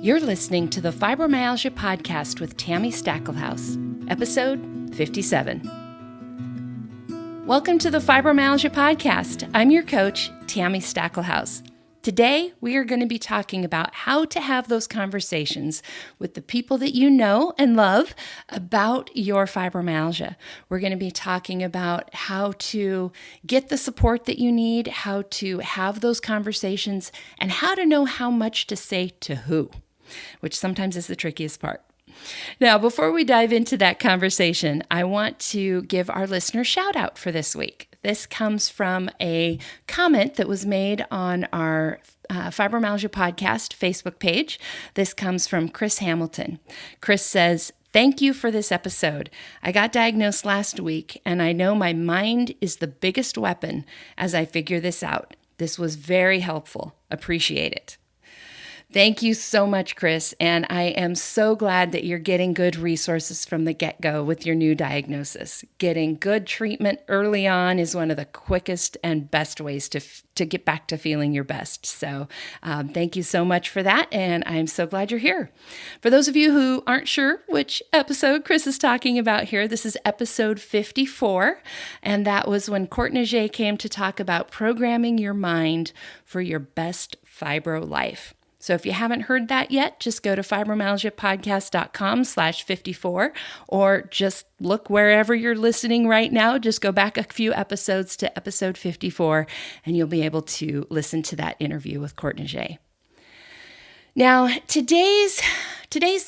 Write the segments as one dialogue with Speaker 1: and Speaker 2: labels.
Speaker 1: You're listening to the Fibromyalgia Podcast with Tami Stackelhouse, episode 57. Welcome to the Fibromyalgia Podcast. I'm your coach, Tami Stackelhouse. Today, we are going to be talking about how to have those conversations with the people that you know and love about your fibromyalgia. We're going to be talking about how to get the support that you need, how to have those conversations, and how to know how much to say to who, which sometimes is the trickiest part. Now, before we dive into that conversation, I want to give our listener a shout out for this week. This comes from a comment that was made on our Fibromyalgia Podcast Facebook page. This comes from Chris Hamilton. Chris says, "Thank you for this episode. I got diagnosed last week, and I know my mind is the biggest weapon as I figure this out. This was very helpful. Appreciate it." Thank you so much, Chris, and I am so glad that you're getting good resources from the get-go with your new diagnosis. Getting good treatment early on is one of the quickest and best ways to get back to feeling your best. So thank you so much for that, and I'm so glad you're here. For those of you who aren't sure which episode Chris is talking about here, this is episode 54, and that was when Courtney came to talk about programming your mind for your best fibro life. So if you haven't heard that yet, just go to fibromyalgiapodcast.com/54 or just look wherever you're listening right now. Just go back a few episodes to episode 54 and you'll be able to listen to that interview with Courtney. Now, today's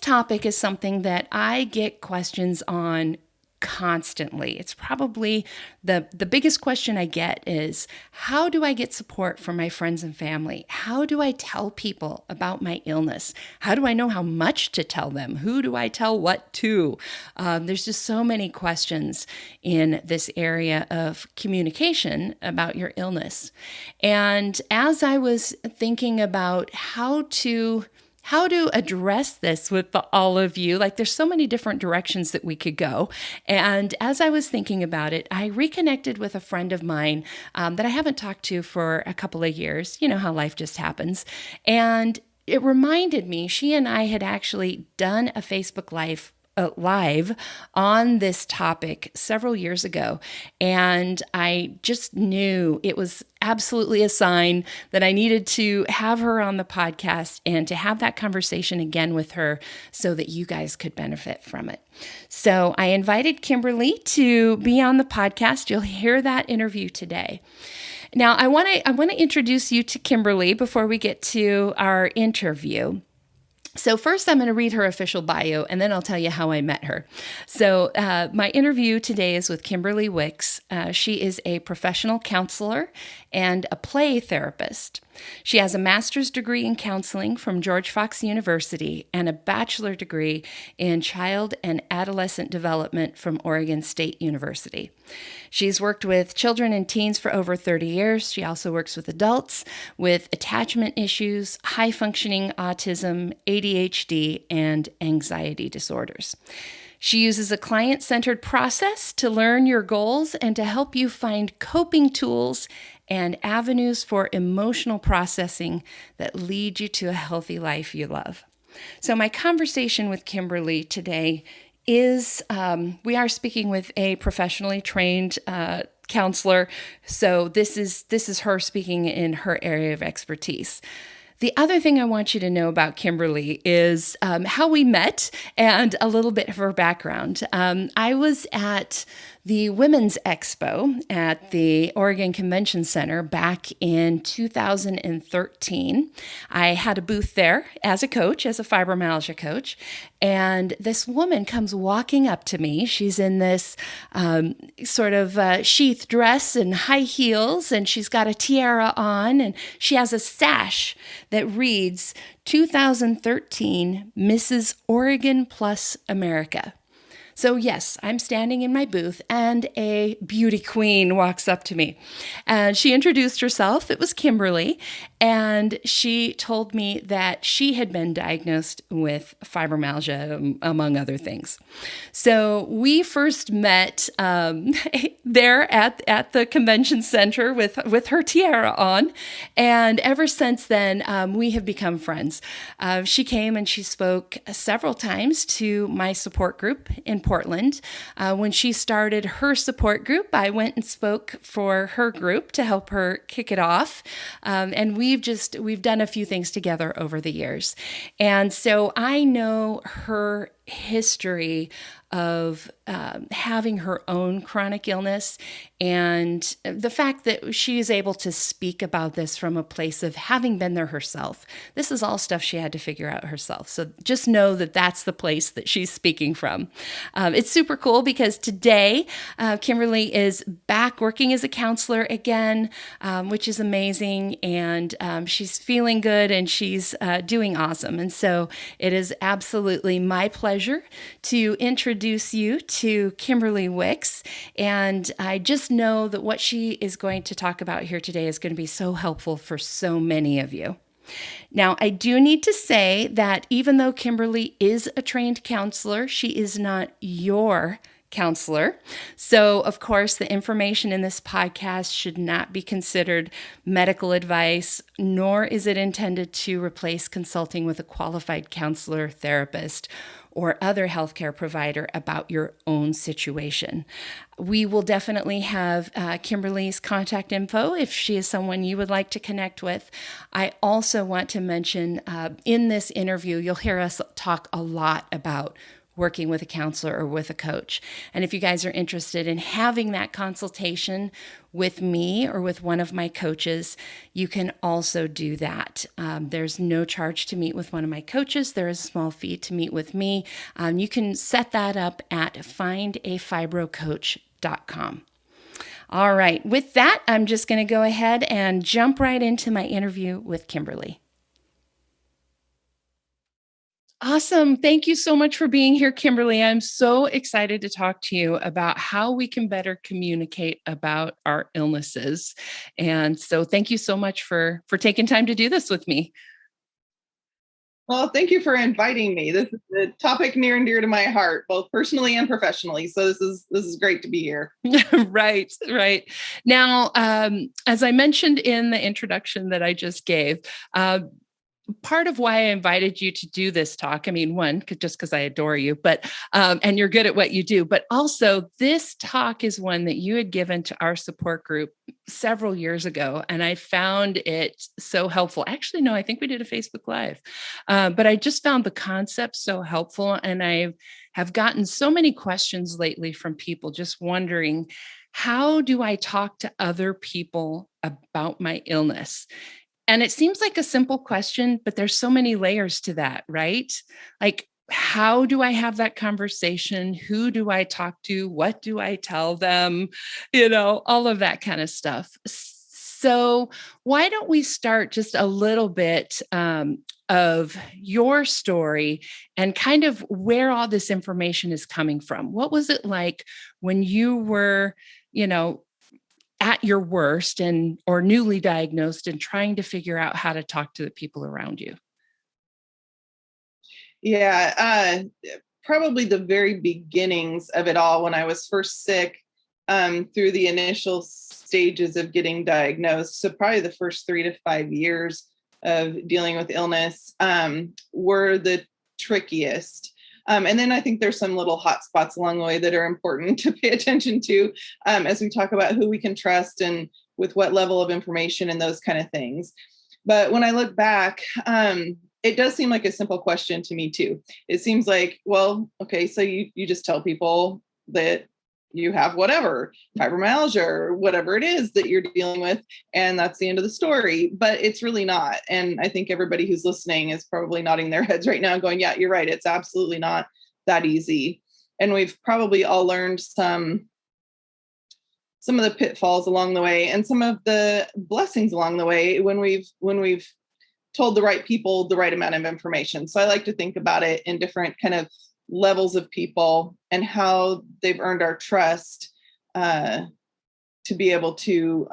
Speaker 1: topic is something that I get questions on constantly. It's probably the biggest question I get is, how do I get support from my friends and family? How do I tell people about my illness? How do I know how much to tell them? Who do I tell what to? There's just so many questions in this area of communication about your illness. And as I was thinking about how to address this with all of you. Like, there's so many different directions that we could go. And as I was thinking about it, I reconnected with a friend of mine that I haven't talked to for a couple of years. You know how life just happens. And it reminded me, she and I had actually done a Facebook Live on this topic several years ago. And I just knew it was absolutely a sign that I needed to have her on the podcast and to have that conversation again with her so that you guys could benefit from it. So I invited Kimberli to be on the podcast. You'll hear that interview today. Now, I want to introduce you to Kimberli before we get to our interview. So first, I'm going to read her official bio, and then I'll tell you how I met her. So my interview today is with Kimberli Wicks. She is a professional counselor and a play therapist. She has a master's degree in counseling from George Fox University and a bachelor degree in child and adolescent development from Oregon State University. She's worked with children and teens for over 30 years. She also works with adults with attachment issues, high-functioning autism, ADHD, and anxiety disorders. She uses a client-centered process to learn your goals and to help you find coping tools and avenues for emotional processing that lead you to a healthy life you love. So my conversation with Kimberli today is, we are speaking with a professionally trained counselor. So this is her speaking in her area of expertise. The other thing I want you to know about Kimberli is how we met and a little bit of her background. I was at the Women's Expo at the Oregon Convention Center back in 2013. I had a booth there as a coach, as a fibromyalgia coach, and this woman comes walking up to me. She's in this sort of sheath dress and high heels, and she's got a tiara on, and she has a sash that reads 2013 Mrs. Oregon Plus America. So, yes, I'm standing in my booth and a beauty queen walks up to me. And she introduced herself. It was Kimberli. And she told me that she had been diagnosed with fibromyalgia, among other things. So, we first met there at the convention center with her tiara on. And ever since then, we have become friends. She came and she spoke several times to my support group in Portland. When she started her support group, I went and spoke for her group to help her kick it off. And we've done a few things together over the years. And so I know her history of having her own chronic illness, and the fact that she is able to speak about this from a place of having been there herself. This is all stuff she had to figure out herself. So just know that that's the place that she's speaking from. It's super cool because today Kimberli is back working as a counselor again, which is amazing. And she's feeling good and she's doing awesome. And so it is absolutely my pleasure to introduce you to Kimberli Wicks. And I just know that what she is going to talk about here today is going to be so helpful for so many of you. Now, I do need to say that even though Kimberli is a trained counselor, she is not your counselor. So, of course, the information in this podcast should not be considered medical advice, nor is it intended to replace consulting with a qualified counselor, therapist, or other healthcare provider about your own situation. We will definitely have Kimberli's contact info if she is someone you would like to connect with. I also want to mention in this interview, you'll hear us talk a lot about working with a counselor or with a coach. And if you guys are interested in having that consultation with me or with one of my coaches, you can also do that. There's no charge to meet with one of my coaches. There is a small fee to meet with me. You can set that up at findafibrocoach.com. All right, with that, I'm just going to go ahead and jump right into my interview with Kimberli. Awesome. Thank you so much for being here, Kimberli. I'm so excited to talk to you about how we can better communicate about our illnesses. And so thank you so much for taking time to do this with me.
Speaker 2: Well, thank you for inviting me. This is a topic near and dear to my heart, both personally and professionally. So this is great to be here.
Speaker 1: Right. Now, as I mentioned in the introduction that I just gave, part of why I invited you to do this talk, I mean, one, just because I adore you, but and you're good at what you do, but also this talk is one that you had given to our support group several years ago, and I found it so helpful. Actually, no, I think we did a Facebook Live, but I just found the concept so helpful, and I have gotten so many questions lately from people just wondering, how do I talk to other people about my illness? And it seems like a simple question, but there's so many layers to that, right? Like, how do I have that conversation? Who do I talk to? What do I tell them? All of that kind of stuff. So why don't we start just a little bit of your story and kind of where all this information is coming from? What was it like when you were, at your worst or newly diagnosed and trying to figure out how to talk to the people around you?
Speaker 2: Yeah, probably the very beginnings of it all when I was first sick, through the initial stages of getting diagnosed. So probably the first 3 to 5 years of dealing with illness were the trickiest. And then I think there's some little hot spots along the way that are important to pay attention to as we talk about who we can trust and with what level of information and those kind of things. But when I look back, it does seem like a simple question to me too. It seems like, well, okay, so you just tell people that you have whatever, fibromyalgia or whatever it is that you're dealing with, and that's the end of the story. But it's really not. And I think everybody who's listening is probably nodding their heads right now going, yeah, you're right. It's absolutely not that easy. And we've probably all learned some of the pitfalls along the way and some of the blessings along the way when we've told the right people the right amount of information. So I like to think about it in different kind of levels of people and how they've earned our trust to be able to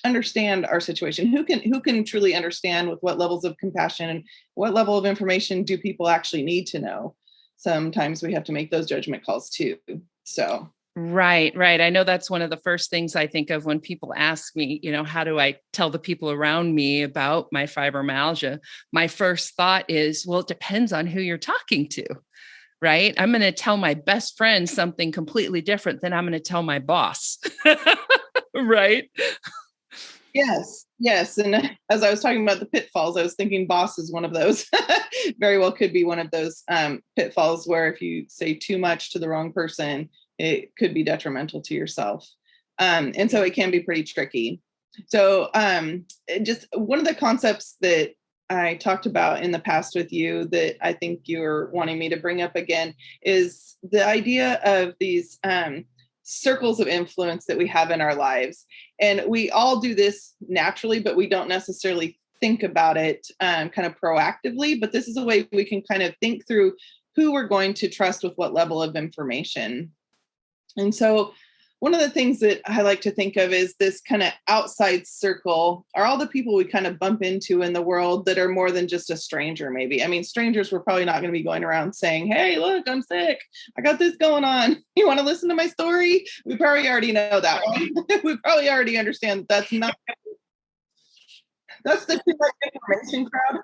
Speaker 2: understand our situation. Who can truly understand with what levels of compassion and what level of information do people actually need to know? Sometimes we have to make those judgment calls too. So
Speaker 1: Right, right. I know that's one of the first things I think of when people ask me, how do I tell the people around me about my fibromyalgia? My first thought is, well, it depends on who you're talking to, right? I'm going to tell my best friend something completely different than I'm going to tell my boss. Right?
Speaker 2: yes, yes. And as I was talking about the pitfalls, I was thinking boss is one of those. Very well could be one of those pitfalls where if you say too much to the wrong person, it could be detrimental to yourself. And so it can be pretty tricky. So just one of the concepts that I talked about in the past with you that I think you're wanting me to bring up again is the idea of these circles of influence that we have in our lives. And we all do this naturally, but we don't necessarily think about it kind of proactively. But this is a way we can kind of think through who we're going to trust with what level of information. And so one of the things that I like to think of is this kind of outside circle are all the people we kind of bump into in the world that are more than just a stranger, maybe. I mean, strangers, we're probably not going to be going around saying, hey, look, I'm sick. I got this going on. You want to listen to my story? We probably already know that one. We probably already understand that that's the too much information crowd.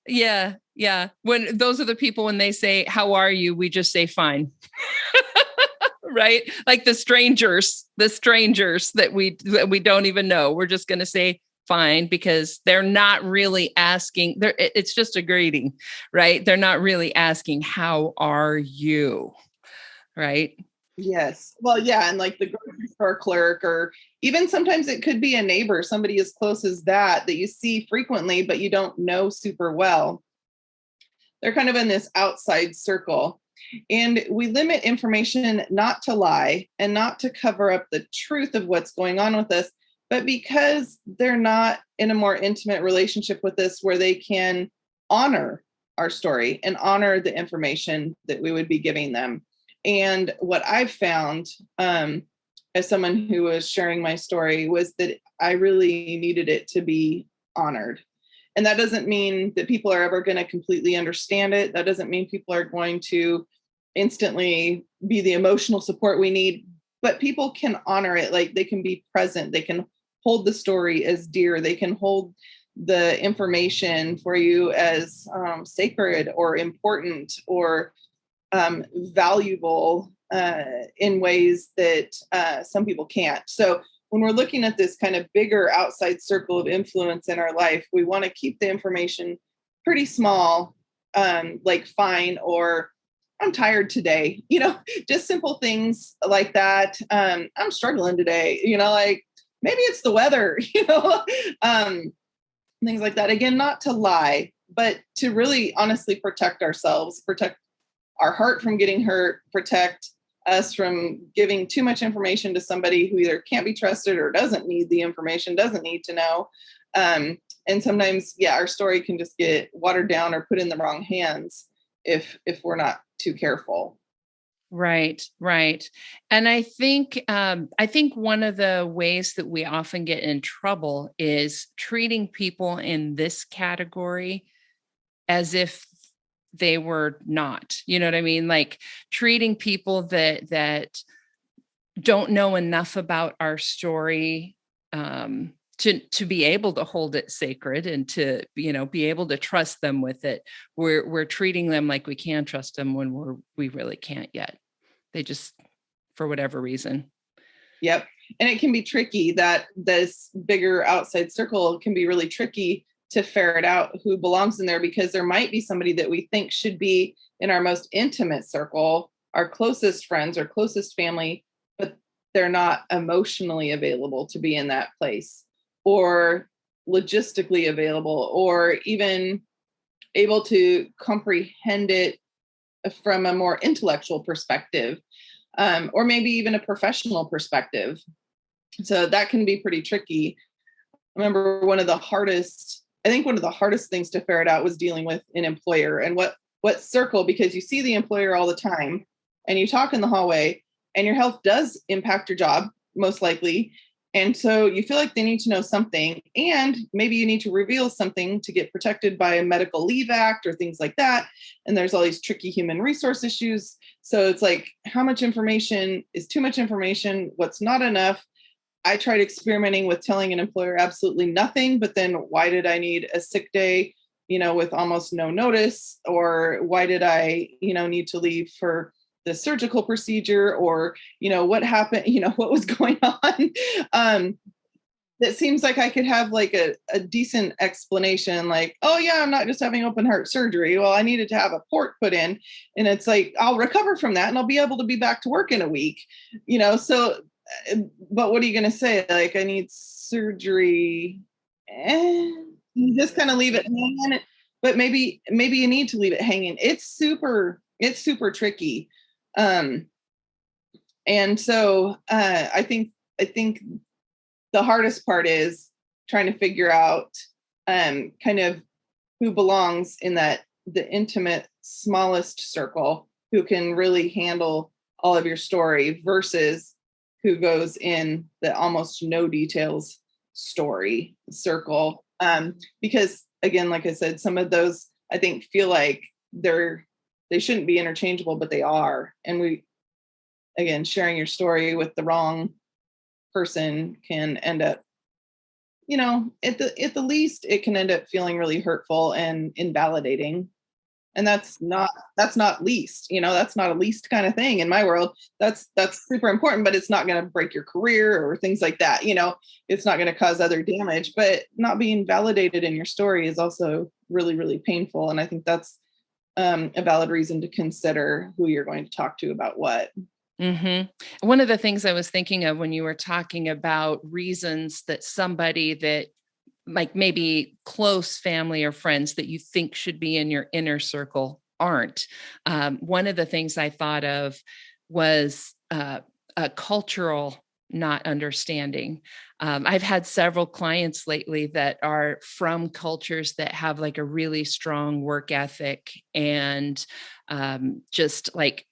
Speaker 1: Yeah, yeah. When those are the people, when they say, how are you? We just say fine. Right? Like the strangers that we don't even know. We're just going to say fine because they're not really asking. It's just a greeting, right? They're not really asking, how are you? Right?
Speaker 2: Yes. Well, yeah. And like the grocery store clerk, or even sometimes it could be a neighbor, somebody as close as that you see frequently, but you don't know super well. They're kind of in this outside circle. And we limit information not to lie and not to cover up the truth of what's going on with us, but because they're not in a more intimate relationship with us where they can honor our story and honor the information that we would be giving them. And what I've found as someone who was sharing my story was that I really needed it to be honored. And that doesn't mean that people are ever going to completely understand it. That doesn't mean people are going to instantly be the emotional support we need, but people can honor it. Like they can be present. They can hold the story as dear. They can hold the information for you as sacred or important or valuable in ways that some people can't. So when we're looking at this kind of bigger outside circle of influence in our life, we want to keep the information pretty small, like fine, or I'm tired today, just simple things like that. I'm struggling today, like maybe it's the weather, things like that. Again, not to lie, but to really honestly protect ourselves, protect our heart from getting hurt, protect us from giving too much information to somebody who either can't be trusted or doesn't need the information, doesn't need to know. And sometimes, our story can just get watered down or put in the wrong hands if we're not too careful.
Speaker 1: Right, right. And I think one of the ways that we often get in trouble is treating people in this category as if they were not. You know what I mean? Like treating people that don't know enough about our story to be able to hold it sacred and to be able to trust them with it. We're treating them like we can trust them when we really can't yet. They just, for whatever reason.
Speaker 2: Yep. And it can be tricky that this bigger outside circle can be really tricky to ferret out who belongs in there, because there might be somebody that we think should be in our most intimate circle, our closest friends or closest family, but they're not emotionally available to be in that place, or logistically available, or even able to comprehend it from a more intellectual perspective, or maybe even a professional perspective. So that can be pretty tricky. I remember one of the hardest things to ferret out was dealing with an employer. And what what circle, because you see the employer all the time and you talk in the hallway, and your health does impact your job, most likely. And so you feel like they need to know something, and maybe you need to reveal something to get protected by a medical leave act or things like that. And there's all these tricky human resource issues. So it's like, how much information is too much information? What's not enough? I tried experimenting with telling an employer absolutely nothing, but then why did I need a sick day, with almost no notice? Or why did I, need to leave for the surgical procedure? Or, what happened, what was going on? It seems like I could have like a decent explanation, like, oh yeah, I'm not just having open heart surgery. Well, I needed to have a port put in, and it's like, I'll recover from that and I'll be able to be back to work in a week, so, but what are you going to say? Like, I need surgery, and you just kind of leave it hanging. But maybe you need to leave it hanging. It's super tricky. And so, I think the hardest part is trying to figure out kind of who belongs in the intimate, smallest circle, who can really handle all of your story versus who goes in the almost no details story circle. Because again, like I said, some of those I think feel like they shouldn't be interchangeable, but they are. And again, sharing your story with the wrong person can end up, at the least, it can end up feeling really hurtful and invalidating. And that's not least, that's not a least kind of thing in my world. That's super important, but it's not going to break your career or things like that. It's not going to cause other damage, but not being validated in your story is also really, really painful. And I think that's a valid reason to consider who you're going to talk to about what.
Speaker 1: Mm-hmm. One of the things I was thinking of when you were talking about reasons that somebody that like maybe close family or friends that you think should be in your inner circle aren't. One of the things I thought of was a cultural not understanding. I've had several clients lately that are from cultures that have like a really strong work ethic and just like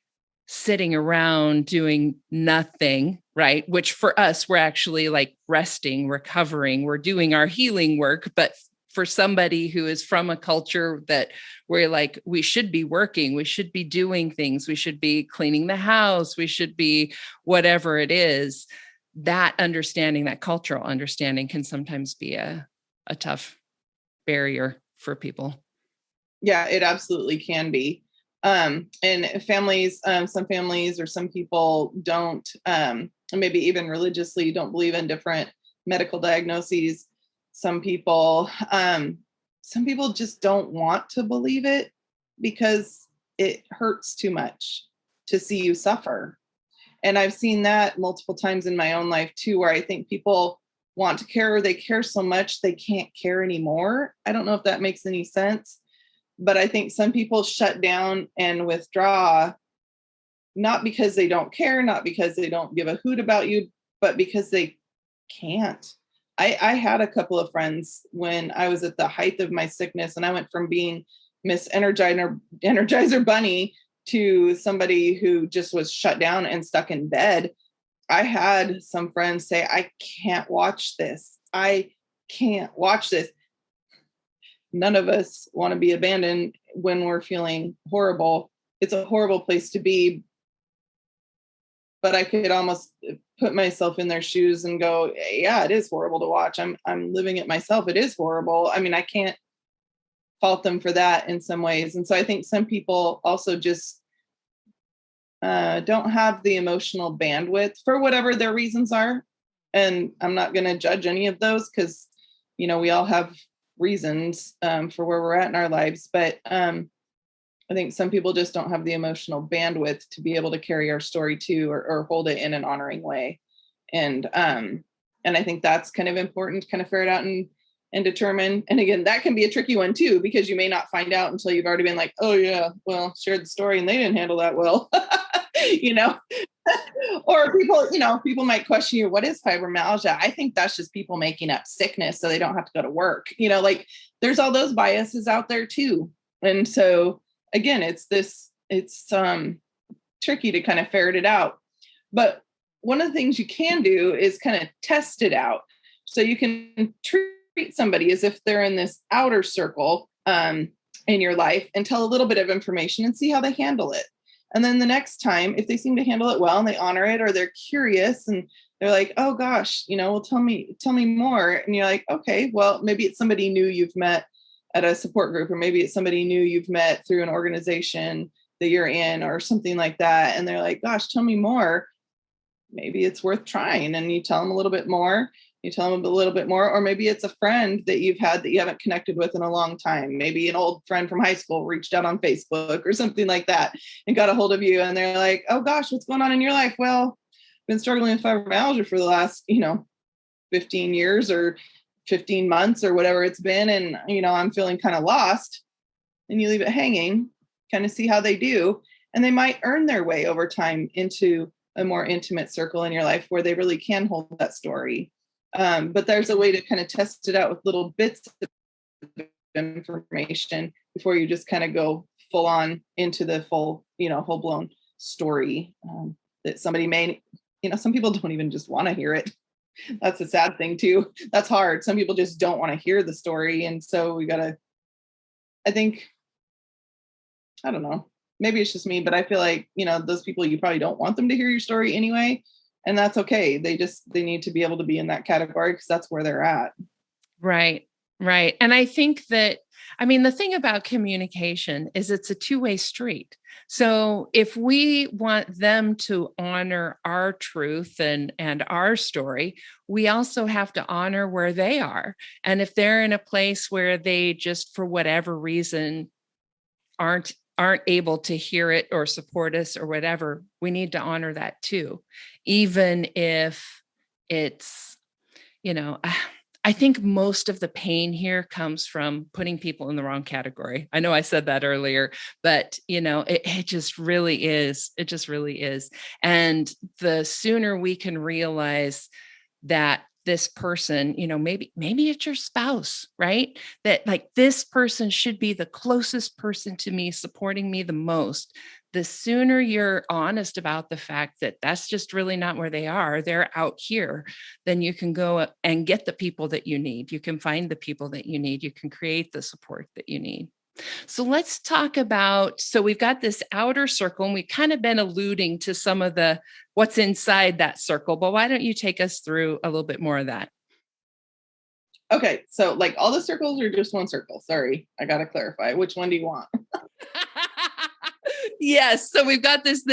Speaker 1: sitting around doing nothing, right? Which for us, we're actually like resting, recovering, we're doing our healing work. But for somebody who is from a culture that we're like, we should be working, we should be doing things, we should be cleaning the house, we should be whatever it is, that understanding, that cultural understanding can sometimes be a tough barrier for people.
Speaker 2: Yeah, it absolutely can be. And families, some families or some people don't, maybe even religiously don't believe in different medical diagnoses. Some people just don't want to believe it because it hurts too much to see you suffer. And I've seen that multiple times in my own life too, where I think people want to care, or they care so much they can't care anymore. I don't know if that makes any sense. But I think some people shut down and withdraw, not because they don't care, not because they don't give a hoot about you, but because they can't. I had a couple of friends when I was at the height of my sickness, and I went from being Miss Energizer Bunny to somebody who just was shut down and stuck in bed. I had some friends say, I can't watch this. I can't watch this. None of us want to be abandoned when we're feeling horrible. It's a horrible place to be. But I could almost put myself in their shoes and go, yeah, it is horrible to watch. I'm living it myself. It is horrible. I mean, I can't fault them for that in some ways. And so I think some people also just don't have the emotional bandwidth for whatever their reasons are. And I'm not going to judge any of those because, we all have reasons for where we're at in our lives. But I think some people just don't have the emotional bandwidth to be able to carry our story too, or hold it in an honoring way. And I think that's kind of important to kind of ferret out and determine. And again, that can be a tricky one too, because you may not find out until you've already been like, oh yeah, well, shared the story and they didn't handle that well, or people might question you, what is fibromyalgia? I think that's just people making up sickness so they don't have to go to work. Like there's all those biases out there too. And so again, it's tricky to kind of ferret it out. But one of the things you can do is kind of test it out. So you can treat somebody as if they're in this outer circle in your life and tell a little bit of information and see how they handle it. And then the next time, if they seem to handle it well and they honor it, or they're curious and they're like, oh gosh, well, tell me more. And you're like, okay, well, maybe it's somebody new you've met at a support group, or maybe it's somebody new you've met through an organization that you're in or something like that. And they're like, gosh, tell me more. Maybe it's worth trying. And you tell them a little bit more. You tell them a little bit more, or maybe it's a friend that you've had that you haven't connected with in a long time. Maybe an old friend from high school reached out on Facebook or something like that and got a hold of you. And they're like, oh gosh, what's going on in your life? Well, I've been struggling with fibromyalgia for the last, 15 years or 15 months or whatever it's been. And, I'm feeling kind of lost. And you leave it hanging, kind of see how they do. And they might earn their way over time into a more intimate circle in your life where they really can hold that story. But there's a way to kind of test it out with little bits of information before you just kind of go full on into the full blown story that somebody may, some people don't even just want to hear it. That's a sad thing too. That's hard. Some people just don't want to hear the story. And so we gotta, I don't know, maybe it's just me, but I feel like, those people, you probably don't want them to hear your story anyway. And that's okay. They need to be able to be in that category because that's where they're at.
Speaker 1: Right. Right. And I think that, the thing about communication is it's a two-way street. So if we want them to honor our truth and our story, we also have to honor where they are. And if they're in a place where they just, for whatever reason, aren't able to hear it or support us or whatever, we need to honor that too. Even if it's, I think most of the pain here comes from putting people in the wrong category. I know I said that earlier, but it just really is. It just really is. And the sooner we can realize that this person, maybe it's your spouse, right? That like this person should be the closest person to me, supporting me the most. The sooner you're honest about the fact that that's just really not where they are, they're out here, then you can go and get the people that you need. You can find the people that you need. You can create the support that you need. So let's talk about, so we've got this outer circle and we've kind of been alluding to some of the what's inside that circle, but why don't you take us through a little bit more of that?
Speaker 2: Okay. So like all the circles or just one circle? Sorry, I got to clarify. Which one do you want?
Speaker 1: Yes. So we've got this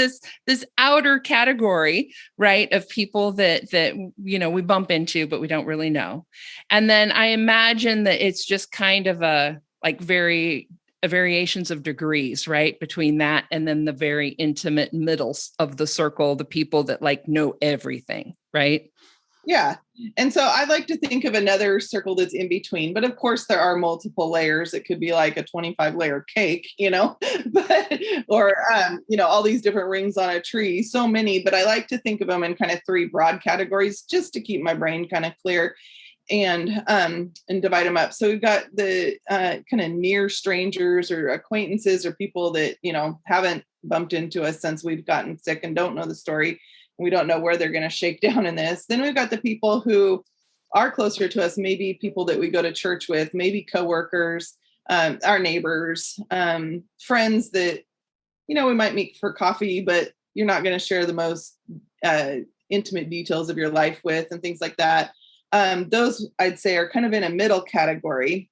Speaker 1: outer category, right, of people that we bump into, but we don't really know. And then I imagine that it's just kind of variations of degrees, right, between that and then the very intimate middle of the circle, the people that know everything, right?
Speaker 2: Yeah. And so I like to think of another circle that's in between, but of course there are multiple layers. It could be like a 25 layer cake, but, or, all these different rings on a tree, so many, but I like to think of them in kind of three broad categories just to keep my brain kind of clear and divide them up. So we've got the kind of near strangers or acquaintances or people that, haven't bumped into us since we've gotten sick and don't know the story. We don't know where they're going to shake down in this. Then we've got the people who are closer to us, maybe people that we go to church with, maybe coworkers, our neighbors, friends that, we might meet for coffee, but you're not going to share the most intimate details of your life with and things like that. Those I'd say are kind of in a middle category.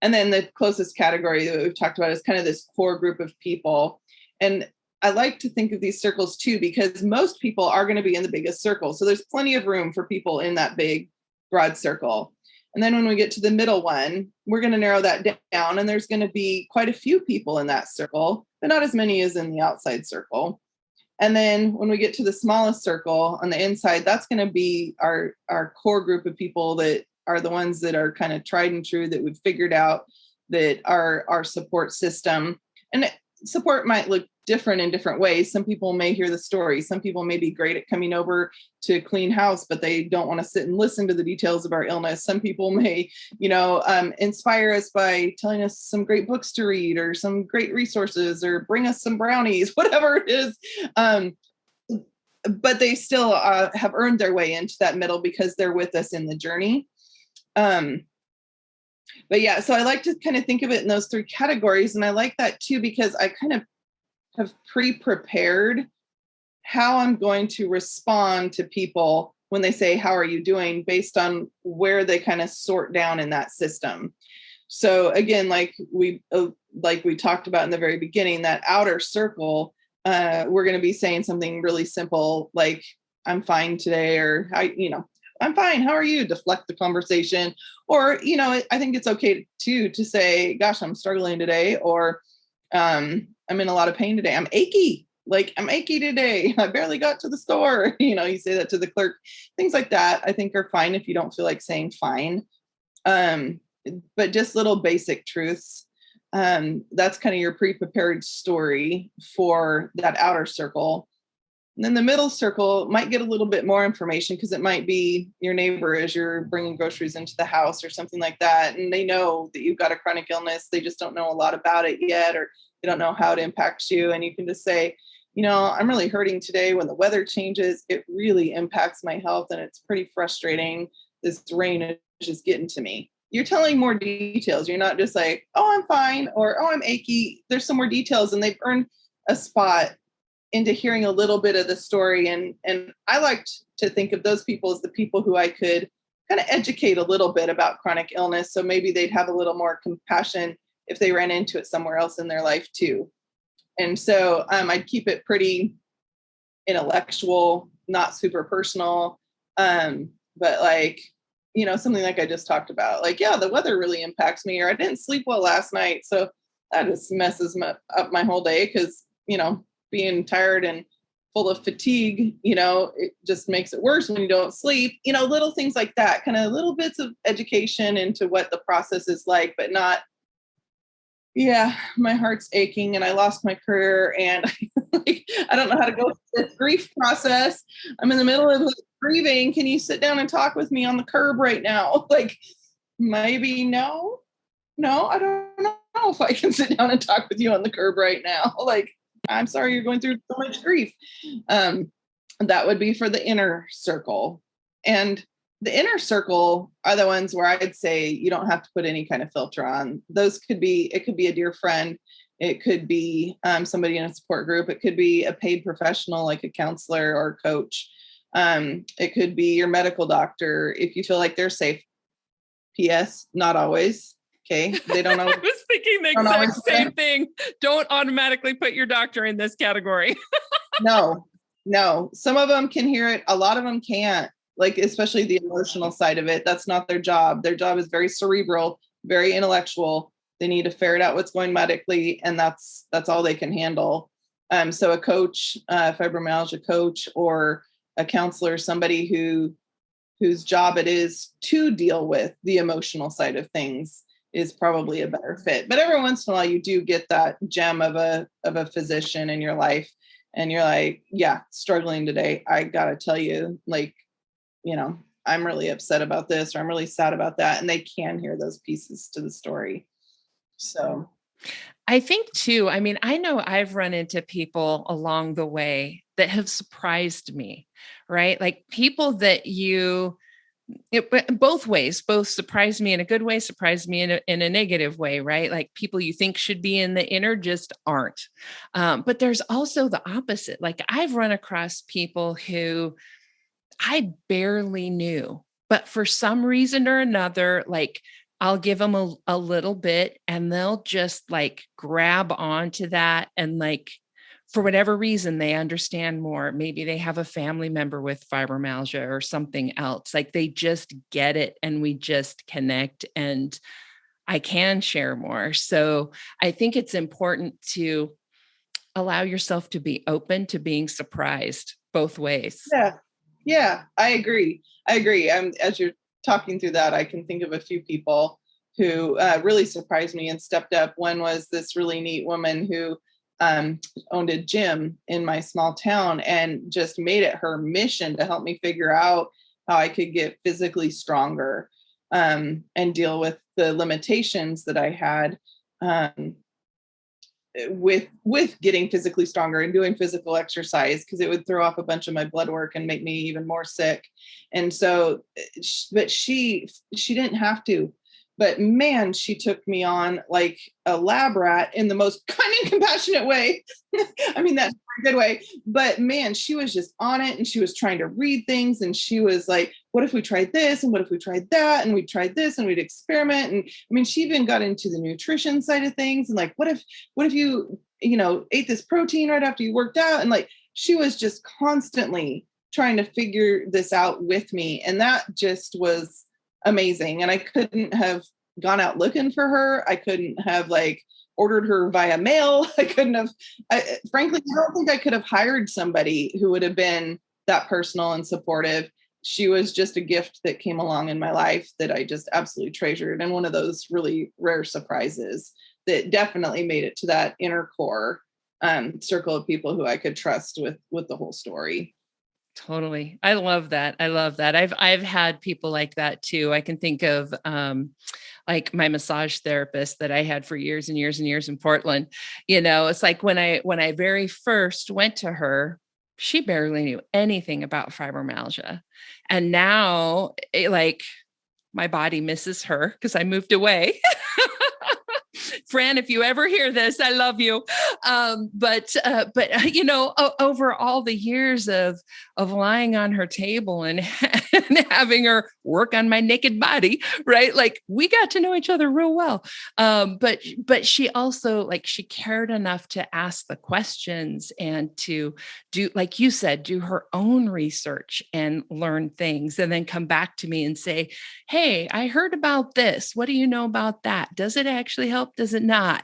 Speaker 2: And then the closest category that we've talked about is kind of this core group of people. And I like to think of these circles too, because most people are going to be in the biggest circle. So there's plenty of room for people in that big, broad circle. And then when we get to the middle one, we're going to narrow that down. And there's going to be quite a few people in that circle, but not as many as in the outside circle. And then when we get to the smallest circle on the inside, that's going to be our core group of people that are the ones that are kind of tried and true, that we've figured out that are our support system. And support might look different in different ways. Some people may hear the story. Some people may be great at coming over to clean house, but they don't want to sit and listen to the details of our illness. Some people may, inspire us by telling us some great books to read or some great resources or bring us some brownies, whatever it is. But they still have earned their way into that middle because they're with us in the journey. But yeah, so I like to kind of think of it in those three categories. And I like that too, because I kind of have pre-prepared how I'm going to respond to people when they say, how are you doing, based on where they kind of sort down in that system. So again, like we talked about in the very beginning, that outer circle, we're going to be saying something really simple, like, I'm fine today, or I'm fine. How are you? Deflect the conversation. Or, I think it's okay to say, gosh, I'm struggling today. Or I'm in a lot of pain today. I'm achy. Like, I'm achy today. I barely got to the store. You say that to the clerk. Things like that, I think, are fine if you don't feel like saying fine. But just little basic truths. That's kind of your pre-prepared story for that outer circle. And then the middle circle might get a little bit more information, because it might be your neighbor as you're bringing groceries into the house or something like that. And they know that you've got a chronic illness. They just don't know a lot about it yet, or they don't know how it impacts you. And you can just say, I'm really hurting today. When the weather changes, it really impacts my health, and it's pretty frustrating. This rain is just getting to me. You're telling more details. You're not just like, oh, I'm fine, or, oh, I'm achy. There's some more details, and they've earned a spot into hearing a little bit of the story. And I like to think of those people as the people who I could kind of educate a little bit about chronic illness. So maybe they'd have a little more compassion if they ran into it somewhere else in their life too. And so I'd keep it pretty intellectual, not super personal. But like, something like I just talked about, like, yeah, the weather really impacts me, or I didn't sleep well last night. So that just messes up my whole day, because, being tired and full of fatigue, it just makes it worse when you don't sleep, little things like that, kind of little bits of education into what the process is like, but not, yeah, my heart's aching and I lost my career and I don't know how to go through this grief process. I'm in the middle of grieving. Can you sit down and talk with me on the curb right now? Like, maybe no, I don't know if I can sit down and talk with you on the curb right now. Like, I'm sorry you're going through so much grief. That would be for the inner circle. And the inner circle are the ones where I'd say you don't have to put any kind of filter on. It could be a dear friend. It could be somebody in a support group. It could be a paid professional like a counselor or coach. It could be your medical doctor if you feel like they're safe. P.S. Not always. Okay. They don't always.
Speaker 1: I was thinking the exact same thing. Don't automatically put your doctor in this category.
Speaker 2: No. Some of them can hear it. A lot of them can't. Like, especially the emotional side of it. That's not their job. Their job is very cerebral, very intellectual. They need to ferret out what's going medically, and that's all they can handle. So a coach, a fibromyalgia coach, or a counselor, somebody whose job it is to deal with the emotional side of things, is probably a better fit. But every once in a while, you do get that gem of a physician in your life, and you're like, yeah, struggling today. I gotta tell you, like, I'm really upset about this, or I'm really sad about that, and they can hear those pieces to the story. So
Speaker 1: I think too, I know I've run into people along the way that have surprised me, right? Like people that both ways, both surprised me in a good way, surprised me in a negative way, right? Like people you think should be in the inner just aren't. But there's also the opposite. Like I've run across people who I barely knew, but for some reason or another, like I'll give them a little bit and they'll just like grab onto that. And like, for whatever reason, they understand more. Maybe they have a family member with fibromyalgia or something else. Like they just get it and we just connect and I can share more. So I think it's important to allow yourself to be open to being surprised both ways.
Speaker 2: Yeah, I agree. As you're talking through that, I can think of a few people who really surprised me and stepped up. One was this really neat woman who owned a gym in my small town and just made it her mission to help me figure out how I could get physically stronger, and deal with the limitations that I had, with getting physically stronger and doing physical exercise, because it would throw off a bunch of my blood work and make me even more sick. And so, but she didn't have to, but man, she took me on like a lab rat in the most kind and compassionate way. I mean, that's a good way, but man, she was just on it, and she was trying to read things, and she was like, what if we tried this? And what if we tried that? And we tried this, and we'd experiment. And I mean, she even got into the nutrition side of things, and like, what if you ate this protein right after you worked out? And like, she was just constantly trying to figure this out with me. And that just was amazing. And I couldn't have gone out looking for her. I couldn't have like ordered her via mail. I couldn't have, frankly, I don't think I could have hired somebody who would have been that personal and supportive. She was just a gift that came along in my life that I just absolutely treasured. And one of those really rare surprises that definitely made it to that inner core circle of people who I could trust with the whole story.
Speaker 1: Totally. I love that. I love that. I've had people like that too. I can think of like my massage therapist that I had for years and years and years in Portland. It's like when I very first went to her, she barely knew anything about fibromyalgia. And now like my body misses her because I moved away. Fran, if you ever hear this, I love you. But over all the years of lying on her table and having her work on my naked body, right? Like we got to know each other real well. But she also she cared enough to ask the questions and to do, like you said, do her own research and learn things, and then come back to me and say, hey, I heard about this. What do you know about that? Does it actually help? Does it not?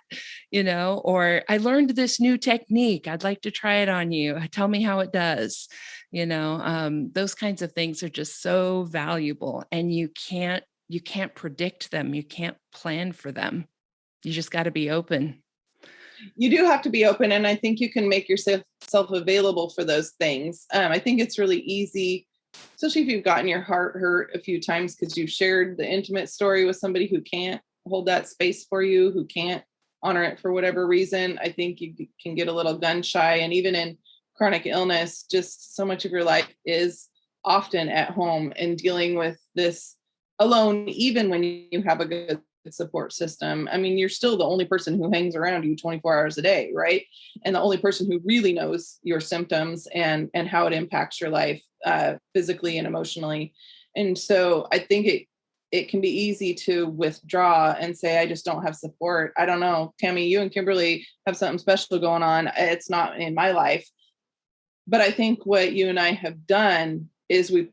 Speaker 1: Or I learned this new technique. I'd like to try it on you. Tell me how it does. Those kinds of things are just so valuable, and you can't predict them. You can't plan for them. You just got to be open.
Speaker 2: You do have to be open. And I think you can make yourself available for those things. I think it's really easy, especially if you've gotten your heart hurt a few times because you've shared the intimate story with somebody who can't hold that space for you, who can't honor it for whatever reason. I think you can get a little gun shy. And even in chronic illness, just so much of your life is often at home and dealing with this alone, even when you have a good support system. I mean, you're still the only person who hangs around you 24 hours a day, right? And the only person who really knows your symptoms and how it impacts your life physically and emotionally. And so I think it can be easy to withdraw and say, I just don't have support. I don't know, Tami, you and Kimberli have something special going on. It's not in my life. But I think what you and I have done is we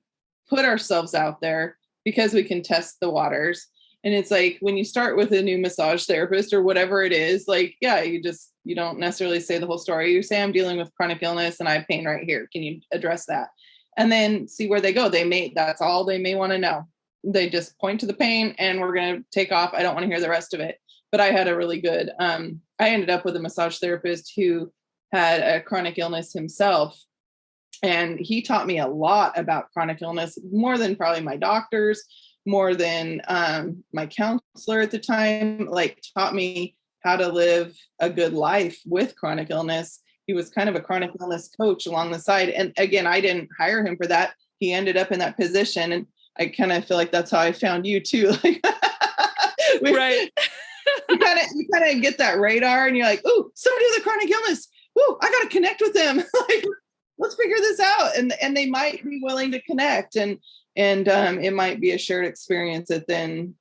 Speaker 2: put ourselves out there because we can test the waters. And it's like when you start with a new massage therapist or whatever it is, like, yeah, you don't necessarily say the whole story. You say, I'm dealing with chronic illness and I have pain right here. Can you address that? And then see where they go. That's all they may want to know. They just point to the pain and we're going to take off. I don't want to hear the rest of it. But I had a really good, I ended up with a massage therapist who had a chronic illness himself. And he taught me a lot about chronic illness, more than probably my doctors, more than my counselor at the time, taught me how to live a good life with chronic illness. He was kind of a chronic illness coach along the side. And again, I didn't hire him for that. He ended up in that position. And I kind of feel like that's how I found you too.
Speaker 1: Right.
Speaker 2: You kind of get that radar and you're like, oh, somebody with a chronic illness. Oh, I got to connect with them. Let's figure this out. And they might be willing to connect. And it might be a shared experience that then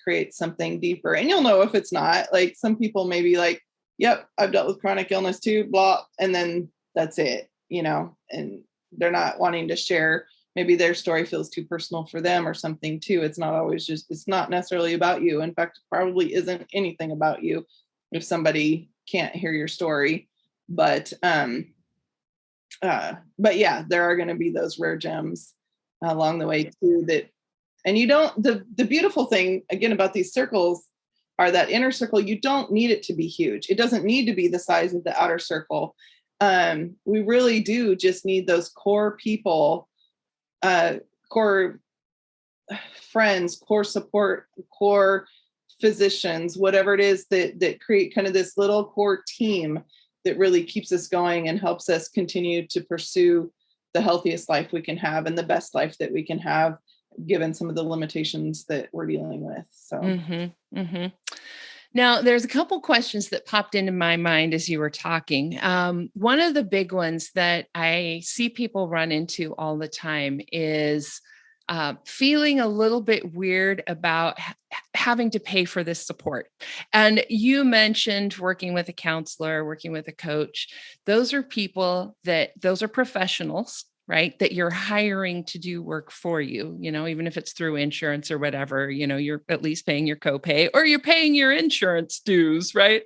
Speaker 2: creates something deeper. And you'll know if it's not. Like some people may be like, yep, I've dealt with chronic illness too, blah. And then that's it, and they're not wanting to share. Maybe their story feels too personal for them or something too. It's not always it's not necessarily about you. In fact, it probably isn't anything about you if somebody can't hear your story. But yeah, there are going to be those rare gems along the way too, and you don't, the beautiful thing again about these circles are that inner circle. You don't need it to be huge. It doesn't need to be the size of the outer circle. We really do just need those core people, core friends, core support, core physicians, whatever it is that create kind of this little core team that really keeps us going and helps us continue to pursue the healthiest life we can have and the best life that we can have, given some of the limitations that we're dealing with. So.
Speaker 1: Now, there's a couple questions that popped into my mind as you were talking. One of the big ones that I see people run into all the time is feeling a little bit weird about having to pay for this support. And you mentioned working with a counselor, working with a coach. Those are those are professionals, right? That you're hiring to do work for you, even if it's through insurance or whatever, you're at least paying your copay or you're paying your insurance dues, right?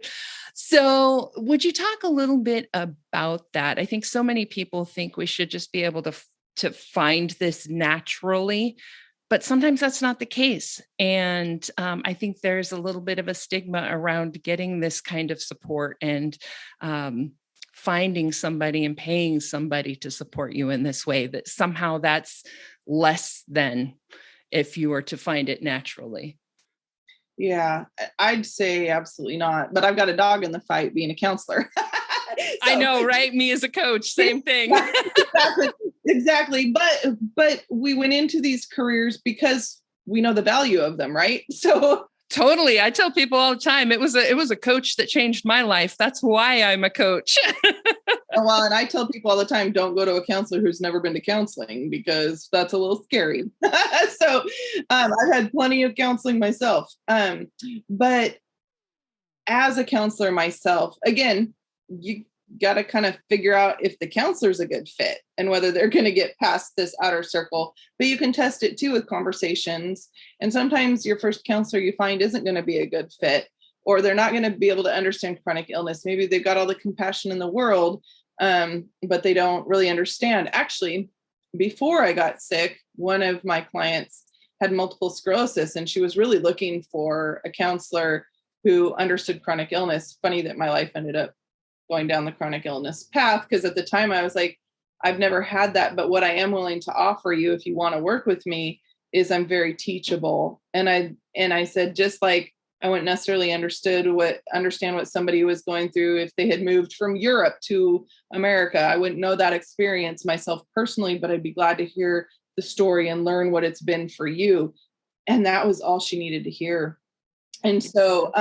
Speaker 1: So would you talk a little bit about that? I think so many people think we should just be able to find this naturally, but sometimes that's not the case. And I think there's a little bit of a stigma around getting this kind of support and finding somebody and paying somebody to support you in this way, that somehow that's less than if you were to find it naturally.
Speaker 2: Yeah, I'd say absolutely not. But I've got a dog in the fight being a counselor.
Speaker 1: I know, right? Me as a coach, same thing.
Speaker 2: Exactly. But we went into these careers because we know the value of them, right? So
Speaker 1: totally. I tell people all the time, it was a coach that changed my life. That's why I'm a coach.
Speaker 2: Well, and I tell people all the time, don't go to a counselor who's never been to counseling, because that's a little scary. So I've had plenty of counseling myself. But as a counselor myself, again, you got to kind of figure out if the counselor's a good fit and whether they're going to get past this outer circle. But you can test it too with conversations. And sometimes your first counselor you find isn't going to be a good fit, or they're not going to be able to understand chronic illness. Maybe they've got all the compassion in the world, but they don't really understand. Actually, before I got sick, one of my clients had multiple sclerosis, and she was really looking for a counselor who understood chronic illness. Funny that my life ended up going down the chronic illness path, because at the time I was like, I've never had that, but what I am willing to offer you if you want to work with me is I'm very teachable. And I said, just like I wouldn't necessarily understand what somebody was going through if they had moved from Europe to America. I wouldn't know that experience myself personally, but I'd be glad to hear the story and learn what it's been for you. And that was all she needed to hear. And so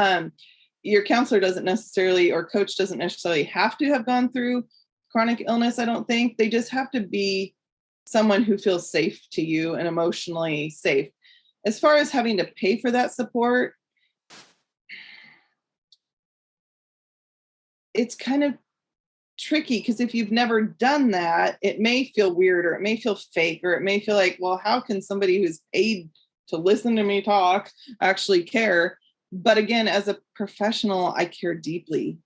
Speaker 2: your counselor doesn't necessarily, or coach doesn't necessarily have to have gone through chronic illness. I don't think. They just have to be someone who feels safe to you and emotionally safe. As far as having to pay for that support, it's kind of tricky, because if you've never done that, it may feel weird, or it may feel fake, or it may feel like, well, how can somebody who's paid to listen to me talk actually care? But again, as a professional, I care deeply.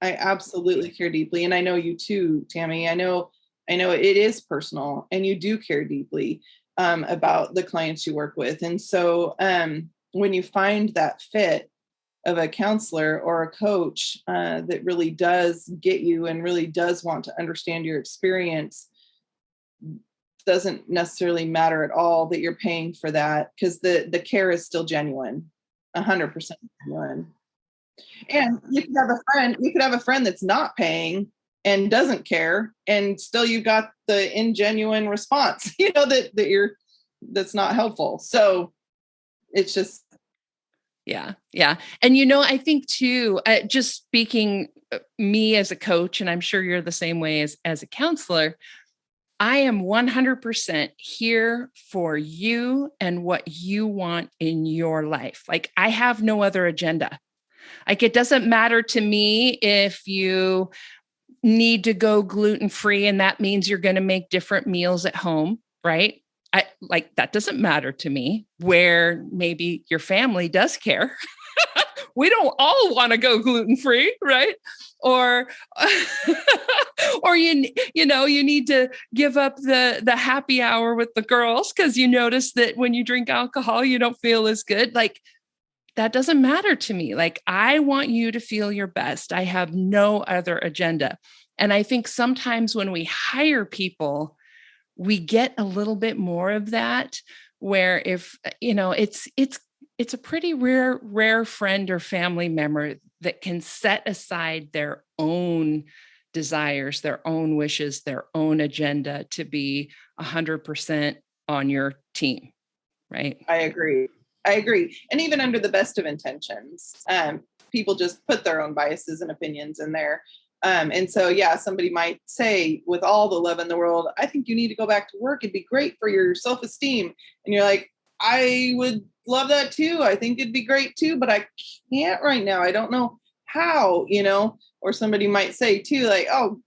Speaker 2: I absolutely care deeply. And I know you too, Tami. I know it is personal, and you do care deeply about the clients you work with. And so when you find that fit of a counselor or a coach that really does get you and really does want to understand your experience, doesn't necessarily matter at all that you're paying for that, because the care is still genuine. 100% genuine. And you could have a friend that's not paying and doesn't care, and still you've got the ingenuine response, that's not helpful. So it's just.
Speaker 1: Yeah. Yeah. And, I think too, just speaking me as a coach, and I'm sure you're the same way as a counselor, I am 100% here for you and what you want in your life. Like, I have no other agenda. Like, it doesn't matter to me if you need to go gluten-free and that means you're going to make different meals at home, right? That doesn't matter to me, where maybe your family does care. We don't all want to go gluten-free, right? Or, or you need to give up the happy hour with the girls because you notice that when you drink alcohol, you don't feel as good. Like, that doesn't matter to me. Like, I want you to feel your best. I have no other agenda. And I think sometimes when we hire people, we get a little bit more of that, where if, it's a pretty rare friend or family member that can set aside their own desires, their own wishes, their own agenda to be 100% on your team, right?
Speaker 2: I agree. I agree. And even under the best of intentions, people just put their own biases and opinions in there. And so, yeah, somebody might say, with all the love in the world, I think you need to go back to work. It'd be great for your self-esteem. And you're like, I would love that too. I think it'd be great too, but I can't right now. I don't know how, or somebody might say too, like, oh,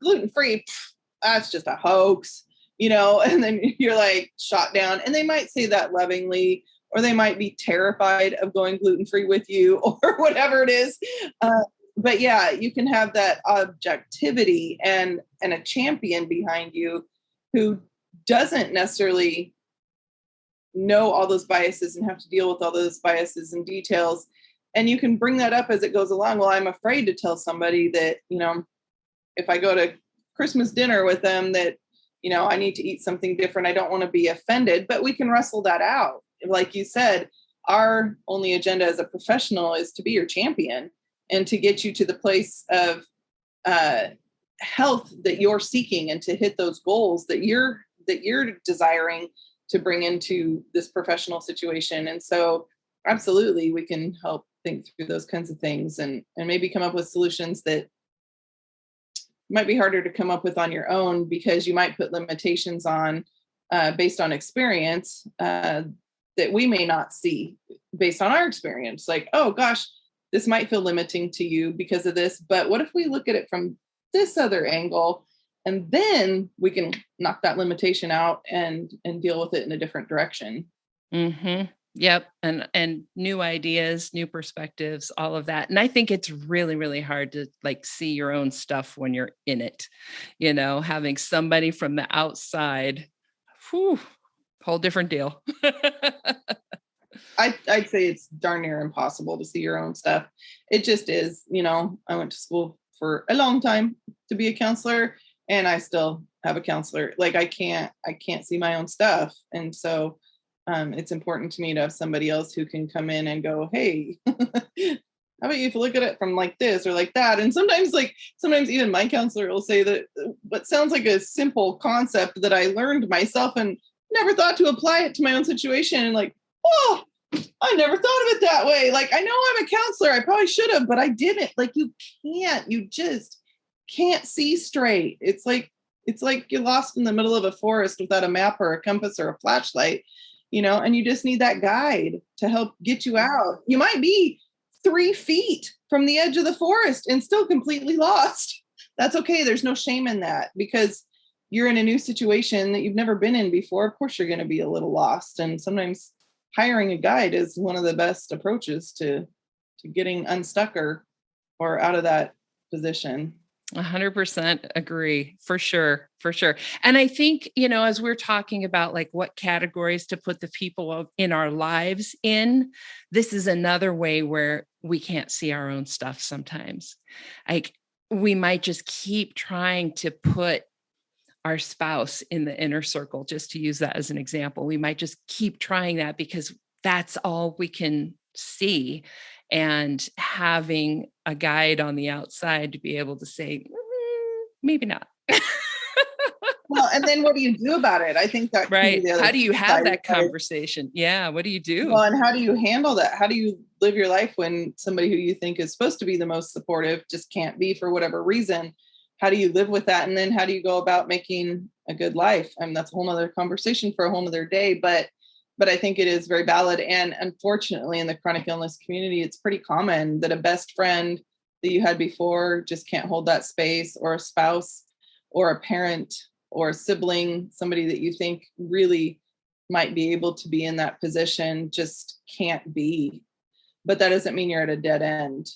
Speaker 2: gluten-free, that's just a hoax, and then you're like shot down. And they might say that lovingly, or they might be terrified of going gluten-free with you or whatever it is. But yeah, you can have that objectivity and a champion behind you who doesn't necessarily know all those biases and have to deal with all those biases and details. And you can bring that up as it goes along. Well, I'm afraid to tell somebody that, if I go to Christmas dinner with them, that, I need to eat something different. I don't want to be offended, but we can wrestle that out. Like you said, our only agenda as a professional is to be your champion and to get you to the place of health that you're seeking, and to hit those goals that you're desiring to bring into this professional situation. And so absolutely, we can help think through those kinds of things, and maybe come up with solutions that might be harder to come up with on your own, because you might put limitations on based on experience that we may not see based on our experience. Like, oh gosh, this might feel limiting to you because of this, but what if we look at it from this other angle, and then we can knock that limitation out and deal with it in a different direction.
Speaker 1: Mm-hmm. Yep. And new ideas, new perspectives, all of that. And I think it's really, really hard to like see your own stuff when you're in it, having somebody from the outside, whole different deal.
Speaker 2: I'd say it's darn near impossible to see your own stuff. It just is. I went to school for a long time to be a counselor, and I still have a counselor. Like, I can't see my own stuff. And so it's important to me to have somebody else who can come in and go, hey, how about you if you look at it from like this or like that? And sometimes even my counselor will say that what sounds like a simple concept that I learned myself and never thought to apply it to my own situation. And like, oh, I never thought of it that way. Like, I know I'm a counselor. I probably should have, but I didn't. Like, you just can't see straight. It's like you're lost in the middle of a forest without a map or a compass or a flashlight, and you just need that guide to help get you out. You might be 3 feet from the edge of the forest and still completely lost. That's okay. There's no shame in that, because you're in a new situation that you've never been in before. Of course, you're going to be a little lost. And sometimes hiring a guide is one of the best approaches to getting unstuck or out of that position.
Speaker 1: 100% agree, for sure. For sure. And I think, as we're talking about like what categories to put the people in our lives in, this is another way where we can't see our own stuff sometimes. Like, we might just keep trying to put our spouse in the inner circle, just to use that as an example. We might just keep trying that because that's all we can see. And having a guide on the outside to be able to say, maybe not.
Speaker 2: Well, and then what do you do about it? I think that
Speaker 1: right. How do you have that conversation? Yeah. What do you do?
Speaker 2: Well, and how do you handle that? How do you live your life when somebody who you think is supposed to be the most supportive just can't be for whatever reason? How do you live with that? And then how do you go about making a good life? I mean, that's a whole nother conversation for a whole nother day, but I think it is very valid. And unfortunately, in the chronic illness community, it's pretty common that a best friend that you had before just can't hold that space, or a spouse or a parent or a sibling, somebody that you think really might be able to be in that position, just can't be. But that doesn't mean you're at a dead end.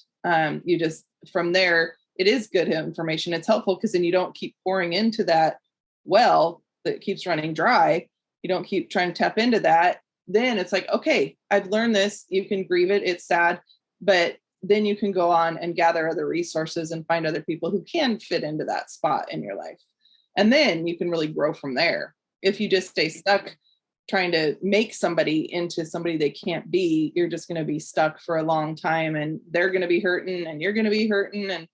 Speaker 2: You just, from there, it is good information. It's helpful because then you don't keep pouring into that well that keeps running dry. You don't keep trying to tap into that. then it's like, okay, I've learned this. You can grieve it. It's sad, but then you can go on and gather other resources and find other people who can fit into that spot in your life. And then you can really grow from there. If you just stay stuck trying to make somebody into somebody they can't be, you're just going to be stuck for a long time, and they're going to be hurting and you're going to be hurting. And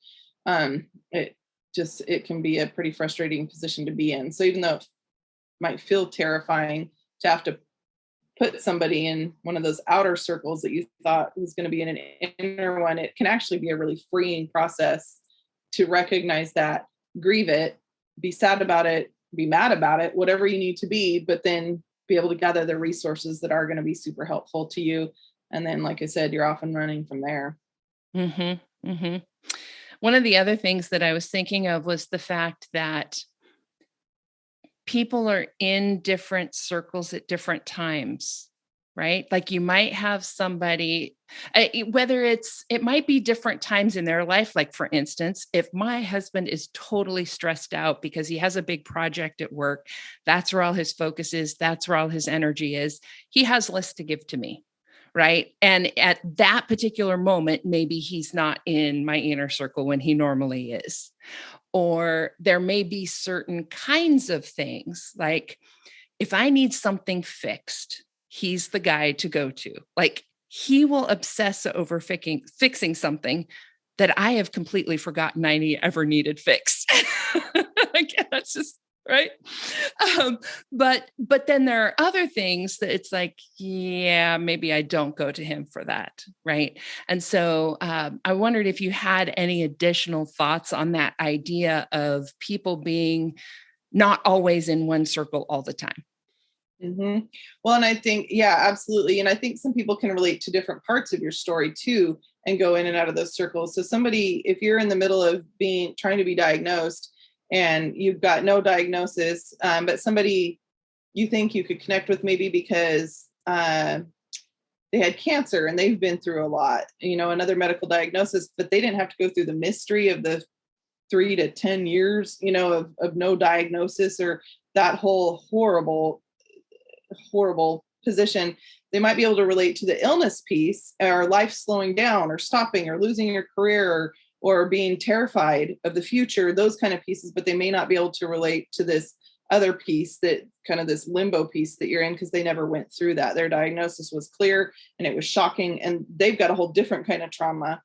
Speaker 2: it can be a pretty frustrating position to be in. So even though it might feel terrifying to have to put somebody in one of those outer circles that you thought was going to be in an inner one, it can actually be a really freeing process to recognize that, grieve it, be sad about it, be mad about it, whatever you need to be, but then be able to gather the resources that are going to be super helpful to you. And then, like I said, you're off and running from there.
Speaker 1: Mm-hmm. Mm-hmm. One of the other things that I was thinking of was the fact that people are in different circles at different times, right? Like you might have somebody, it might be different times in their life. Like, for instance, if my husband is totally stressed out because he has a big project at work, that's where all his focus is, that's where all his energy is, he has less to give to me. Right. And at that particular moment, maybe he's not in my inner circle when he normally is. Or there may be certain kinds of things, like if I need something fixed, he's the guy to go to. Like, he will obsess over fixing something that I have completely forgotten ever needed fixed. Again, that's just right. But then there are other things that it's like, yeah, maybe I don't go to him for that, right? And so I wondered if you had any additional thoughts on that idea of people being not always in one circle all the time.
Speaker 2: Mm-hmm. Well, and I think, yeah, absolutely. And I think some people can relate to different parts of your story too, and go in and out of those circles. So somebody, if you're in the middle of trying to be diagnosed and you've got no diagnosis, but somebody you think you could connect with maybe because they had cancer and they've been through a lot, another medical diagnosis, but they didn't have to go through the mystery of the 3 to 10 years, of no diagnosis, or that whole horrible position. They might be able to relate to the illness piece, or life slowing down or stopping or losing your career, or being terrified of the future, those kind of pieces, but they may not be able to relate to this other piece, that kind of this limbo piece that you're in, because they never went through that. Their diagnosis was clear and it was shocking, and they've got a whole different kind of trauma.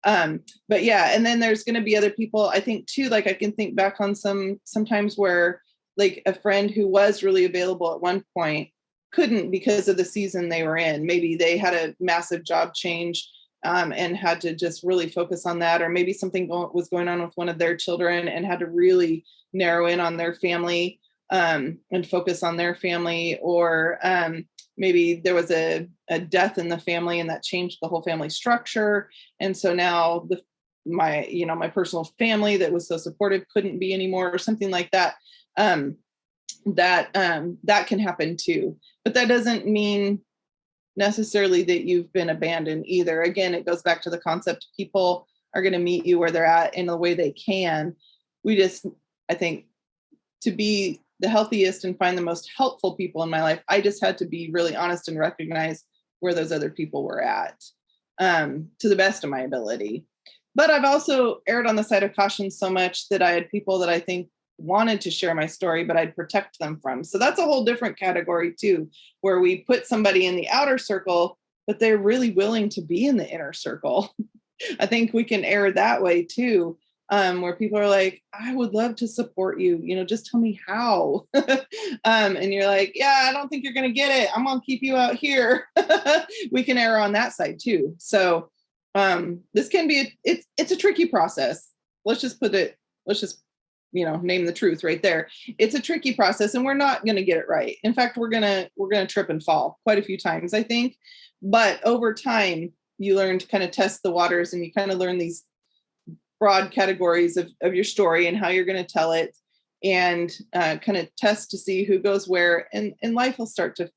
Speaker 2: But yeah, and then there's going to be other people, I think too, like I can think back on sometimes where, like, a friend who was really available at one point couldn't because of the season they were in. Maybe they had a massive job change, and had to just really focus on that, or maybe something was going on with one of their children and had to really narrow in on their family, and focus on their family, or maybe there was a death in the family and that changed the whole family structure. And so now my personal family that was so supportive couldn't be anymore, or something like that. That can happen too. But that doesn't mean necessarily that you've been abandoned either. Again, it goes back to the concept, people are going to meet you where they're at in the way they can. I think, to be the healthiest and find the most helpful people in my life, I just had to be really honest and recognize where those other people were at, to the best of my ability. But I've also erred on the side of caution so much that I had people that I think wanted to share my story, but I'd protect them from. So that's a whole different category too, where we put somebody in the outer circle, but they're really willing to be in the inner circle. I think we can err that way too, where people are like, I would love to support you, just tell me how. And you're like, yeah, I don't think you're going to get it. I'm going to keep you out here. We can err on that side too. So this can be, it's a tricky process. Let's just name the truth right there. It's a tricky process, and we're not going to get it right. In fact, we're going to trip and fall quite a few times, I think. But over time, you learn to kind of test the waters, and you kind of learn these broad categories of your story and how you're going to tell it, and kind of test to see who goes where, and life will start to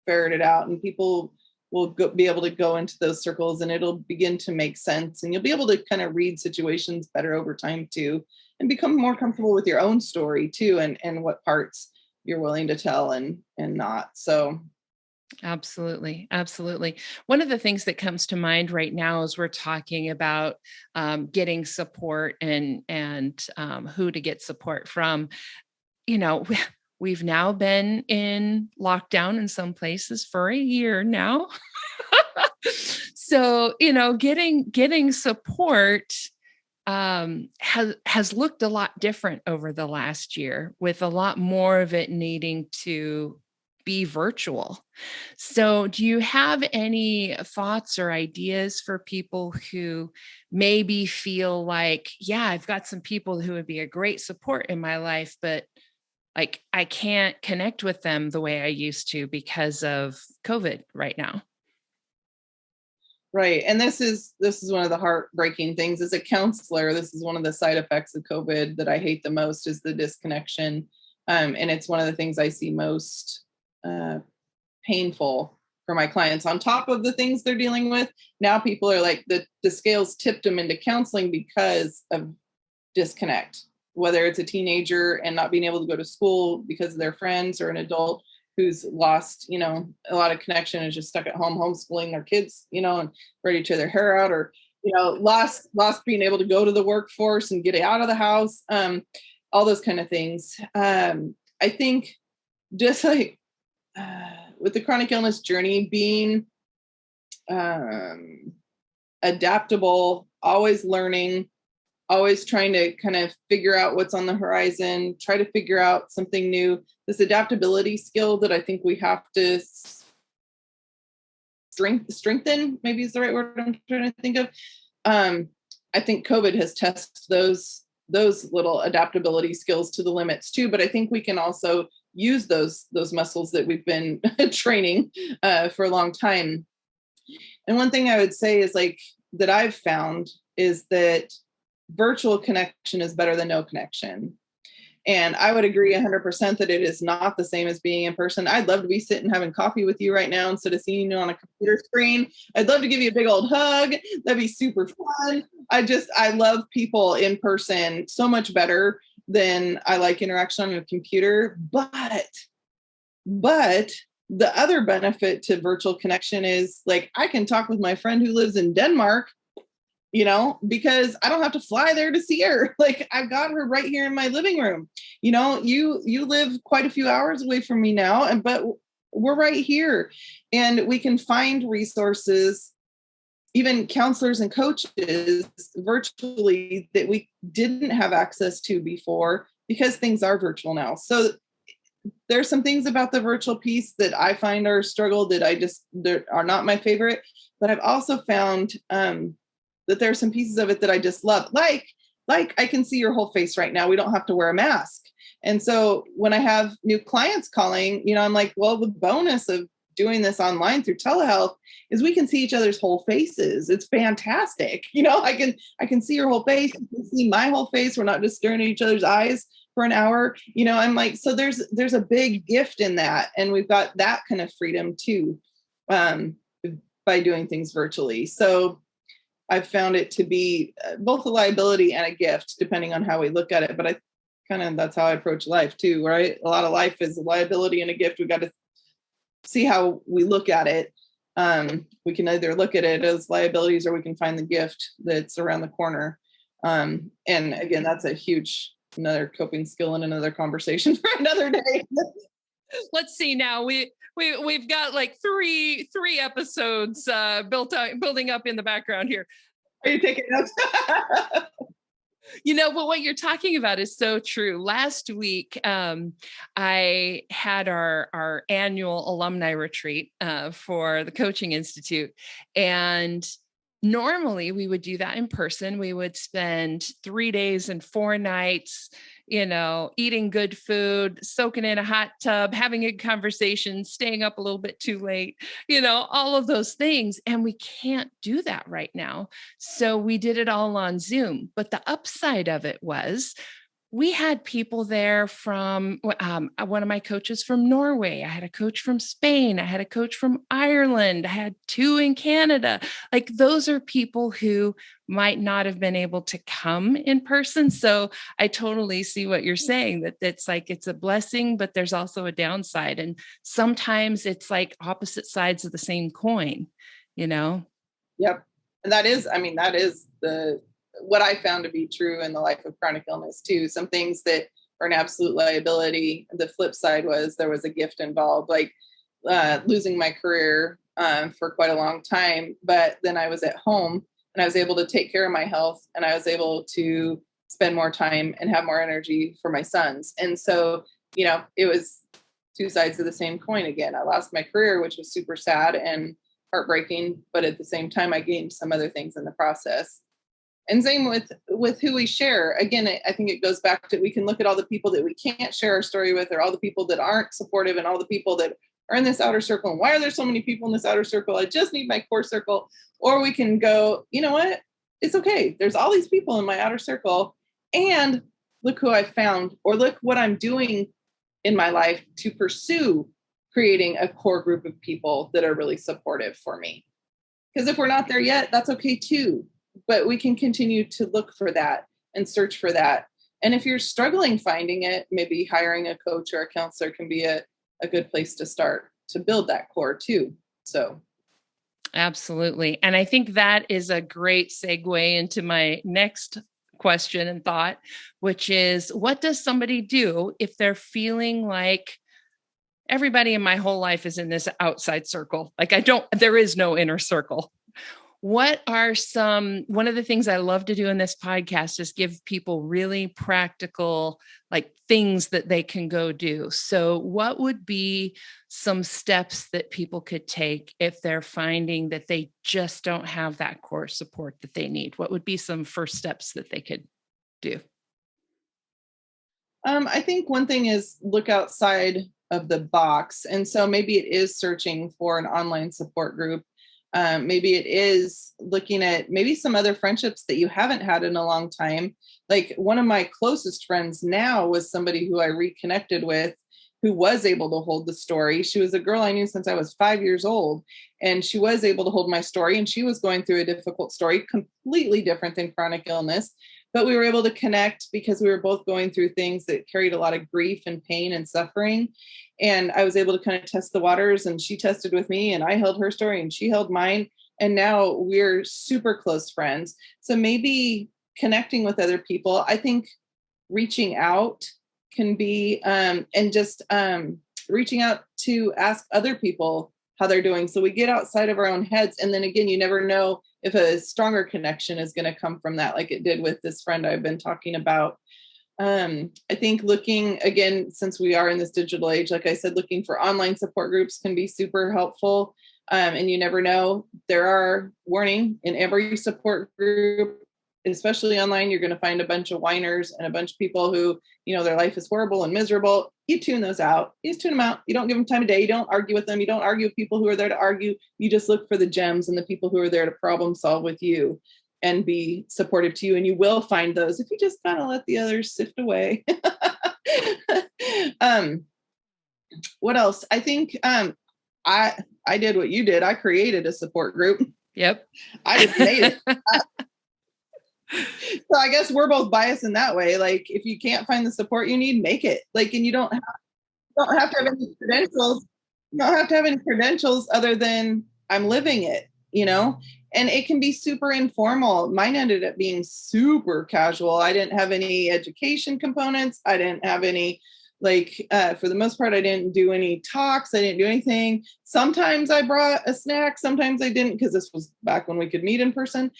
Speaker 2: ferret it out, and people will be able to go into those circles, and it'll begin to make sense, and you'll be able to kind of read situations better over time too, and become more comfortable with your own story too, and what parts you're willing to tell and not. So
Speaker 1: Absolutely. Absolutely. One of the things that comes to mind right now as we're talking about getting support and who to get support from, you know, we've now been in lockdown in some places for a year now. So, getting support has looked a lot different over the last year, with a lot more of it needing to be virtual. So, do you have any thoughts or ideas for people who maybe feel like, yeah, I've got some people who would be a great support in my life, but like I can't connect with them the way I used to because of COVID right now?
Speaker 2: Right. And this is one of the heartbreaking things as a counselor. This is one of the side effects of COVID that I hate the most is the disconnection. And it's one of the things I see most uh, painful for my clients on top of the things they're dealing with. Now people are like the scales tipped them into counseling because of disconnect, whether it's a teenager and not being able to go to school because of their friends, or an adult who's lost, a lot of connection, is just stuck at home homeschooling their kids, and ready to tear their hair out, or, lost being able to go to the workforce and get out of the house, all those kind of things. I think just like with the chronic illness journey, being um, adaptable, always learning, always trying to kind of figure out what's on the horizon, try to figure out something new. This adaptability skill that I think we have to strengthen, maybe is the right word I'm trying to think of. I think COVID has tested those little adaptability skills to the limits too. But I think we can also use those muscles that we've been training for a long time. And one thing I would say is like that I've found is that virtual connection is better than no connection. And I would agree 100% that it is not the same as being in person. I'd love to be sitting having coffee with you right now instead of seeing you on a computer screen. I'd love to give you a big old hug. That'd be super fun. I love people in person so much better than I like interaction on a computer. But the other benefit to virtual connection is like I can talk with my friend who lives in Denmark, because I don't have to fly there to see her. Like I've got her right here in my living room. You live quite a few hours away from me now, but we're right here, and we can find resources, even counselors and coaches virtually that we didn't have access to before because things are virtual now. So there's some things about the virtual piece that I find are a struggle that are not my favorite, but I've also found that there are some pieces of it that I just love. Like I can see your whole face right now. We don't have to wear a mask. And so when I have new clients calling, I'm like, well, the bonus of doing this online through telehealth is we can see each other's whole faces. It's fantastic. I can see your whole face. You can see my whole face. We're not just staring at each other's eyes for an hour. I'm like, so there's a big gift in that. And we've got that kind of freedom too, by doing things virtually. So I've found it to be both a liability and a gift, depending on how we look at it. But that's how I approach life too, right? A lot of life is a liability and a gift. We got to see how we look at it. We can either look at it as liabilities, or we can find the gift that's around the corner. And again, that's another coping skill and another conversation for another day.
Speaker 1: Let's see now. We've got like three episodes building up in the background here.
Speaker 2: Are you taking notes?
Speaker 1: But what you're talking about is so true. Last week, I had our annual alumni retreat for the Coaching Institute, and normally we would do that in person. We would spend 3 days and 4 nights, eating good food, soaking in a hot tub, having a conversation, staying up a little bit too late, all of those things. And we can't do that right now. So we did it all on Zoom. But the upside of it was we had people there from one of my coaches from Norway. I had a coach from Spain. I had a coach from Ireland. I had two in Canada. Like those are people who might not have been able to come in person. So I totally see what you're saying, that it's like, it's a blessing, but there's also a downside. And sometimes it's like opposite sides of the same coin, you know?
Speaker 2: Yep. And that is, I mean, that is what I found to be true in the life of chronic illness too. Some things that are an absolute liability. The flip side was there was a gift involved, like losing my career for quite a long time. But then I was at home and I was able to take care of my health, and I was able to spend more time and have more energy for my sons. And so, it was two sides of the same coin again. I lost my career, which was super sad and heartbreaking, but at the same time, I gained some other things in the process. And same with who we share. Again, I think it goes back to, we can look at all the people that we can't share our story with, or all the people that aren't supportive, and all the people that are in this outer circle. And why are there so many people in this outer circle? I just need my core circle. Or we can go, you know what? It's okay. There's all these people in my outer circle, and look who I found, or look what I'm doing in my life to pursue creating a core group of people that are really supportive for me. Because if we're not there yet, that's okay too. But we can continue to look for that and search for that. And if you're struggling finding it, maybe hiring a coach or a counselor can be a good place to start to build that core too. So.
Speaker 1: Absolutely. And I think that is a great segue into my next question and thought, which is, what does somebody do if they're feeling like everybody in my whole life is in this outside circle? Like there is no inner circle. What are one of the things I love to do in this podcast is give people really practical, like things that they can go do. So what would be some steps that people could take if they're finding that they just don't have that core support that they need? What would be some first steps that they could do?
Speaker 2: I think one thing is look outside of the box. And so maybe it is searching for an online support group. Maybe it is looking at maybe some other friendships that you haven't had in a long time. Like one of my closest friends now was somebody who I reconnected with, who was able to hold the story. She was a girl I knew since I was 5 years old, and she was able to hold my story. And she was going through a difficult story, completely different than chronic illness. But we were able to connect because we were both going through things that carried a lot of grief and pain and suffering. And I was able to kind of test the waters, and she tested with me, and I held her story and she held mine. And now we're super close friends. So maybe connecting with other people, I think reaching out can be, and just reaching out to ask other people how they're doing. So we get outside of our own heads. And then again, you never know if a stronger connection is going to come from that, like it did with this friend I've been talking about. I think looking, again, since we are in this digital age, like I said, looking for online support groups can be super helpful. And you never know, there are warning in every support group, especially online. You're going to find a bunch of whiners and a bunch of people who, their life is horrible and miserable. You tune those out. You just tune them out. You don't give them time of day. You don't argue with them. You don't argue with people who are there to argue. You just look for the gems and the people who are there to problem solve with you and be supportive to you. And you will find those if you just kind of let the others sift away. What else? I think I did what you did. I created a support group.
Speaker 1: Yep.
Speaker 2: I just made it. So I guess we're both biased in that way. Like if you can't find the support you need, make it. Like, and you don't have to have any credentials. You don't have to have any credentials other than I'm living it, and it can be super informal. Mine ended up being super casual. I didn't have any education components. I didn't have any, for the most part, I didn't do any talks. I didn't do anything. Sometimes I brought a snack. Sometimes I didn't, because this was back when we could meet in person,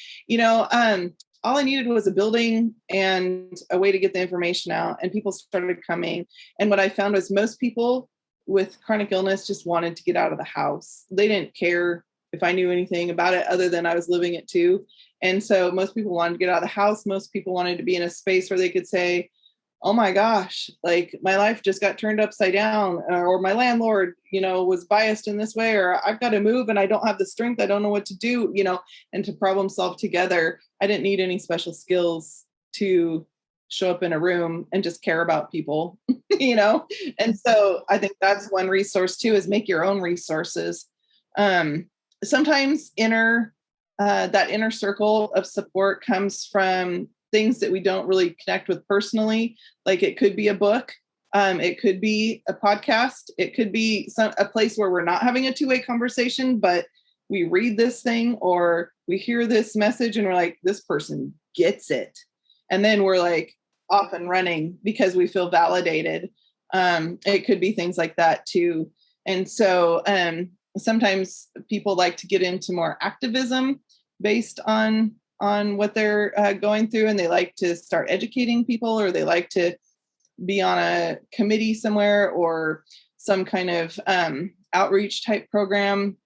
Speaker 2: all I needed was a building and a way to get the information out, and people started coming. And what I found was most people with chronic illness just wanted to get out of the house. They didn't care if I knew anything about it other than I was living it too. And so most people wanted to get out of the house. Most people wanted to be in a space where they could say, oh my gosh, like my life just got turned upside down, or my landlord, was biased in this way, or I've got to move and I don't have the strength. I don't know what to do, and to problem solve together. I didn't need any special skills to show up in a room and just care about people, And so I think that's one resource too, is make your own resources. Sometimes that inner circle of support comes from things that we don't really connect with personally. Like it could be a book. It could be a podcast. It could be a place where we're not having a two-way conversation, but we read this thing or we hear this message and we're like, this person gets it. And then we're like off and running because we feel validated. It could be things like that too. And so sometimes people like to get into more activism based on what they're going through, and they like to start educating people, or they like to be on a committee somewhere or some kind of outreach type program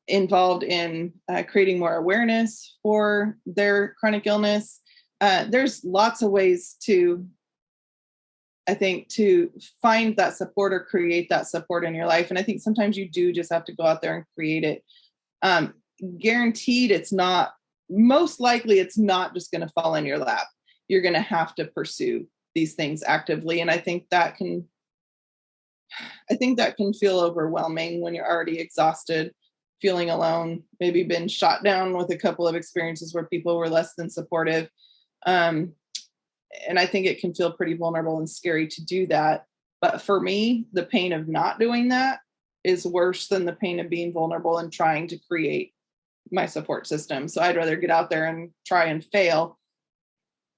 Speaker 2: involved in creating more awareness for their chronic illness. There's lots of ways to find that support or create that support in your life. And I think sometimes you do just have to go out there and create it. Guaranteed, most likely it's not just going to fall in your lap. You're going to have to pursue these things actively. And I think that can feel overwhelming when you're already exhausted, feeling alone, maybe been shot down with a couple of experiences where people were less than supportive. And I think it can feel pretty vulnerable and scary to do that. But for me, the pain of not doing that is worse than the pain of being vulnerable and trying to create my support system. So I'd rather get out there and try and fail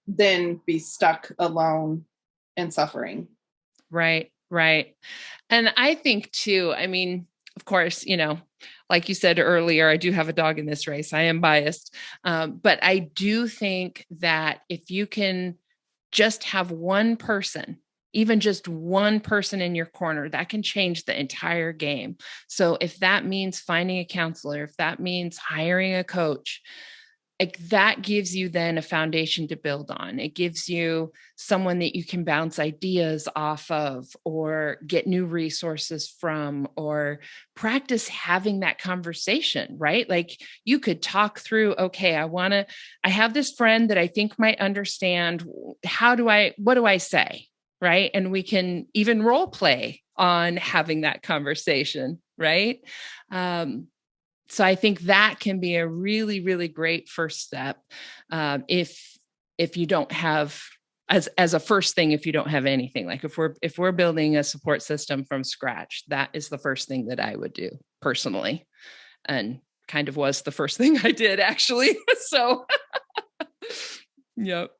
Speaker 2: than be stuck alone and suffering.
Speaker 1: Right. And I think too, I mean, of course, like you said earlier, I do have a dog in this race. I am biased. But I do think that if you can just have one person, even just one person in your corner, that can change the entire game. So if that means finding a counselor, if that means hiring a coach, like that gives you then a foundation to build on. It gives you someone that you can bounce ideas off of or get new resources from, or practice having that conversation, right? Like you could talk through, okay, I have this friend that I think might understand. What do I say? Right. And we can even role play on having that conversation. Right. So I think that can be a really, really great first step. If you don't have as a first thing, if you don't have anything, like if we're building a support system from scratch, that is the first thing that I would do personally, and kind of was the first thing I did actually. So, yep.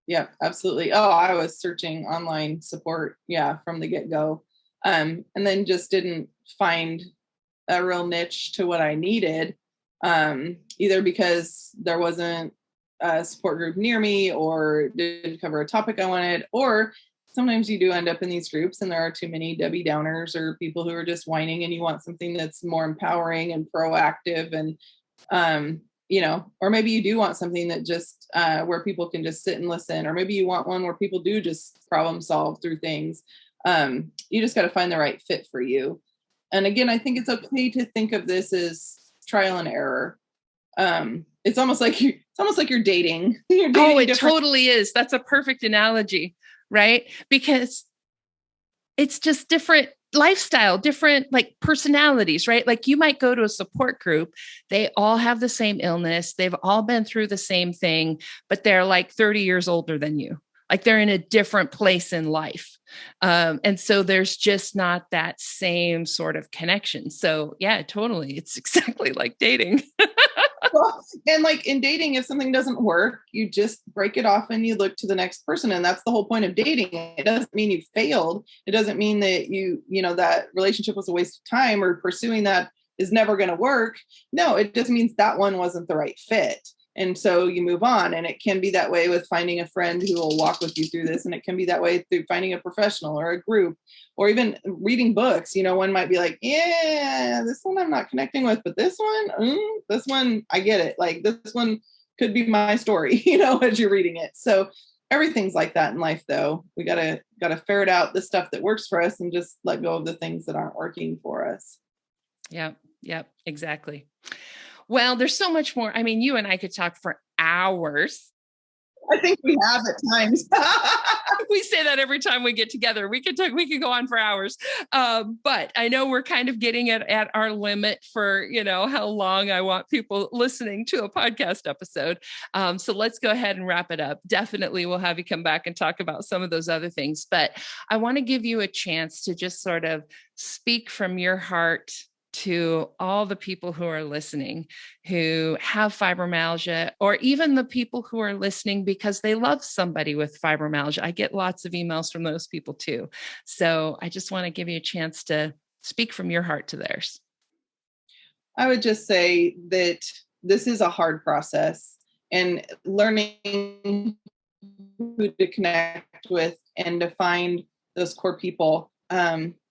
Speaker 2: Yeah, absolutely. Oh, I was searching online support, from the get-go. And then just didn't find a real niche to what I needed, either because there wasn't a support group near me or didn't cover a topic I wanted, or sometimes you do end up in these groups and there are too many Debbie Downers or people who are just whining, and you want something that's more empowering and proactive, and or maybe you do want something that just where people can just sit and listen, or maybe you want one where people do just problem solve through things. You just got to find the right fit for you. And again, I think it's okay to think of this as trial and error. It's almost like you're dating.
Speaker 1: Oh, it totally is. That's a perfect analogy, right? Because it's just different lifestyle, different like personalities, right? Like you might go to a support group. They all have the same illness. They've all been through the same thing, but they're like 30 years older than you. Like they're in a different place in life. And so there's just not that same sort of connection. So yeah, totally. It's exactly like dating.
Speaker 2: Well, and like in dating, if something doesn't work, you just break it off and you look to the next person. And that's the whole point of dating. It doesn't mean you failed. It doesn't mean that that relationship was a waste of time, or pursuing that is never going to work. No, it just means that one wasn't the right fit. And so you move on. And it can be that way with finding a friend who will walk with you through this. And it can be that way through finding a professional or a group, or even reading books. One might be like, yeah, this one I'm not connecting with, but this one, I get it. Like this one could be my story, as you're reading it. So everything's like that in life, though. We gotta ferret out the stuff that works for us and just let go of the things that aren't working for us.
Speaker 1: Yep, exactly. Well, there's so much more. I mean, you and I could talk for hours.
Speaker 2: I think we have at times.
Speaker 1: We say that every time we get together. We could go on for hours. But I know we're kind of getting at our limit for, how long I want people listening to a podcast episode. So let's go ahead and wrap it up. Definitely we'll have you come back and talk about some of those other things. But I want to give you a chance to just sort of speak from your heart to all the people who are listening who have fibromyalgia, or even the people who are listening because they love somebody with fibromyalgia. I get lots of emails from those people too. So I just want to give you a chance to speak from your heart to theirs.
Speaker 2: I would just say that this is a hard process, and learning who to connect with and to find those core people,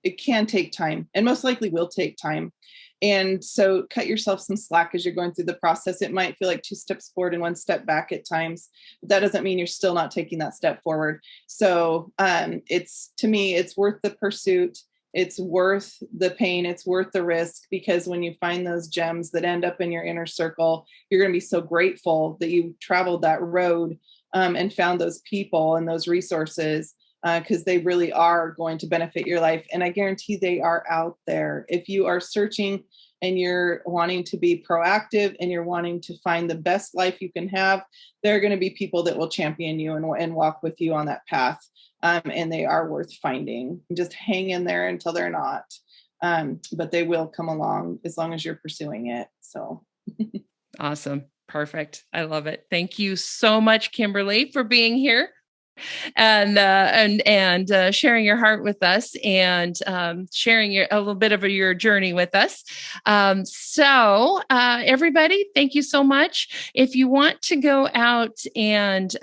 Speaker 2: it can take time, and most likely will take time. And so cut yourself some slack as you're going through the process. It might feel like 2 steps forward and 1 step back at times, but that doesn't mean you're still not taking that step forward. So to me, it's worth the pursuit. It's worth the pain. It's worth the risk, because when you find those gems that end up in your inner circle, you're going to be so grateful that you traveled that road and found those people and those resources, because they really are going to benefit your life. And I guarantee they are out there. If you are searching and you're wanting to be proactive and you're wanting to find the best life you can have, there are going to be people that will champion you and walk with you on that path. And they are worth finding. Just hang in there until they're not. But they will come along as long as you're pursuing it. So
Speaker 1: awesome. Perfect. I love it. Thank you so much, Kimberli, for being here and sharing your heart with us, and sharing a little bit of your journey with us. So everybody, thank you so much. If you want to go out and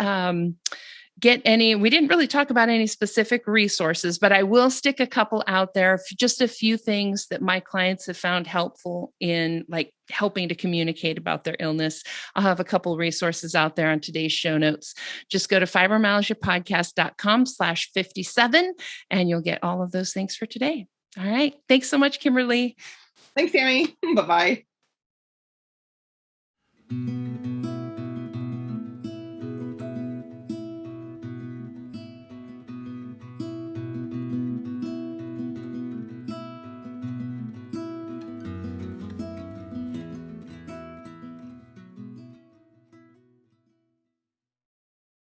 Speaker 1: we didn't really talk about any specific resources, but I will stick a couple out there, just a few things that my clients have found helpful in helping to communicate about their illness. I'll have a couple resources out there on today's show notes. Just go to fibromyalgiapodcast.com/57 and you'll get all of those things for today. All right. Thanks so much, Kimberli.
Speaker 2: Thanks, Tami. Bye-bye.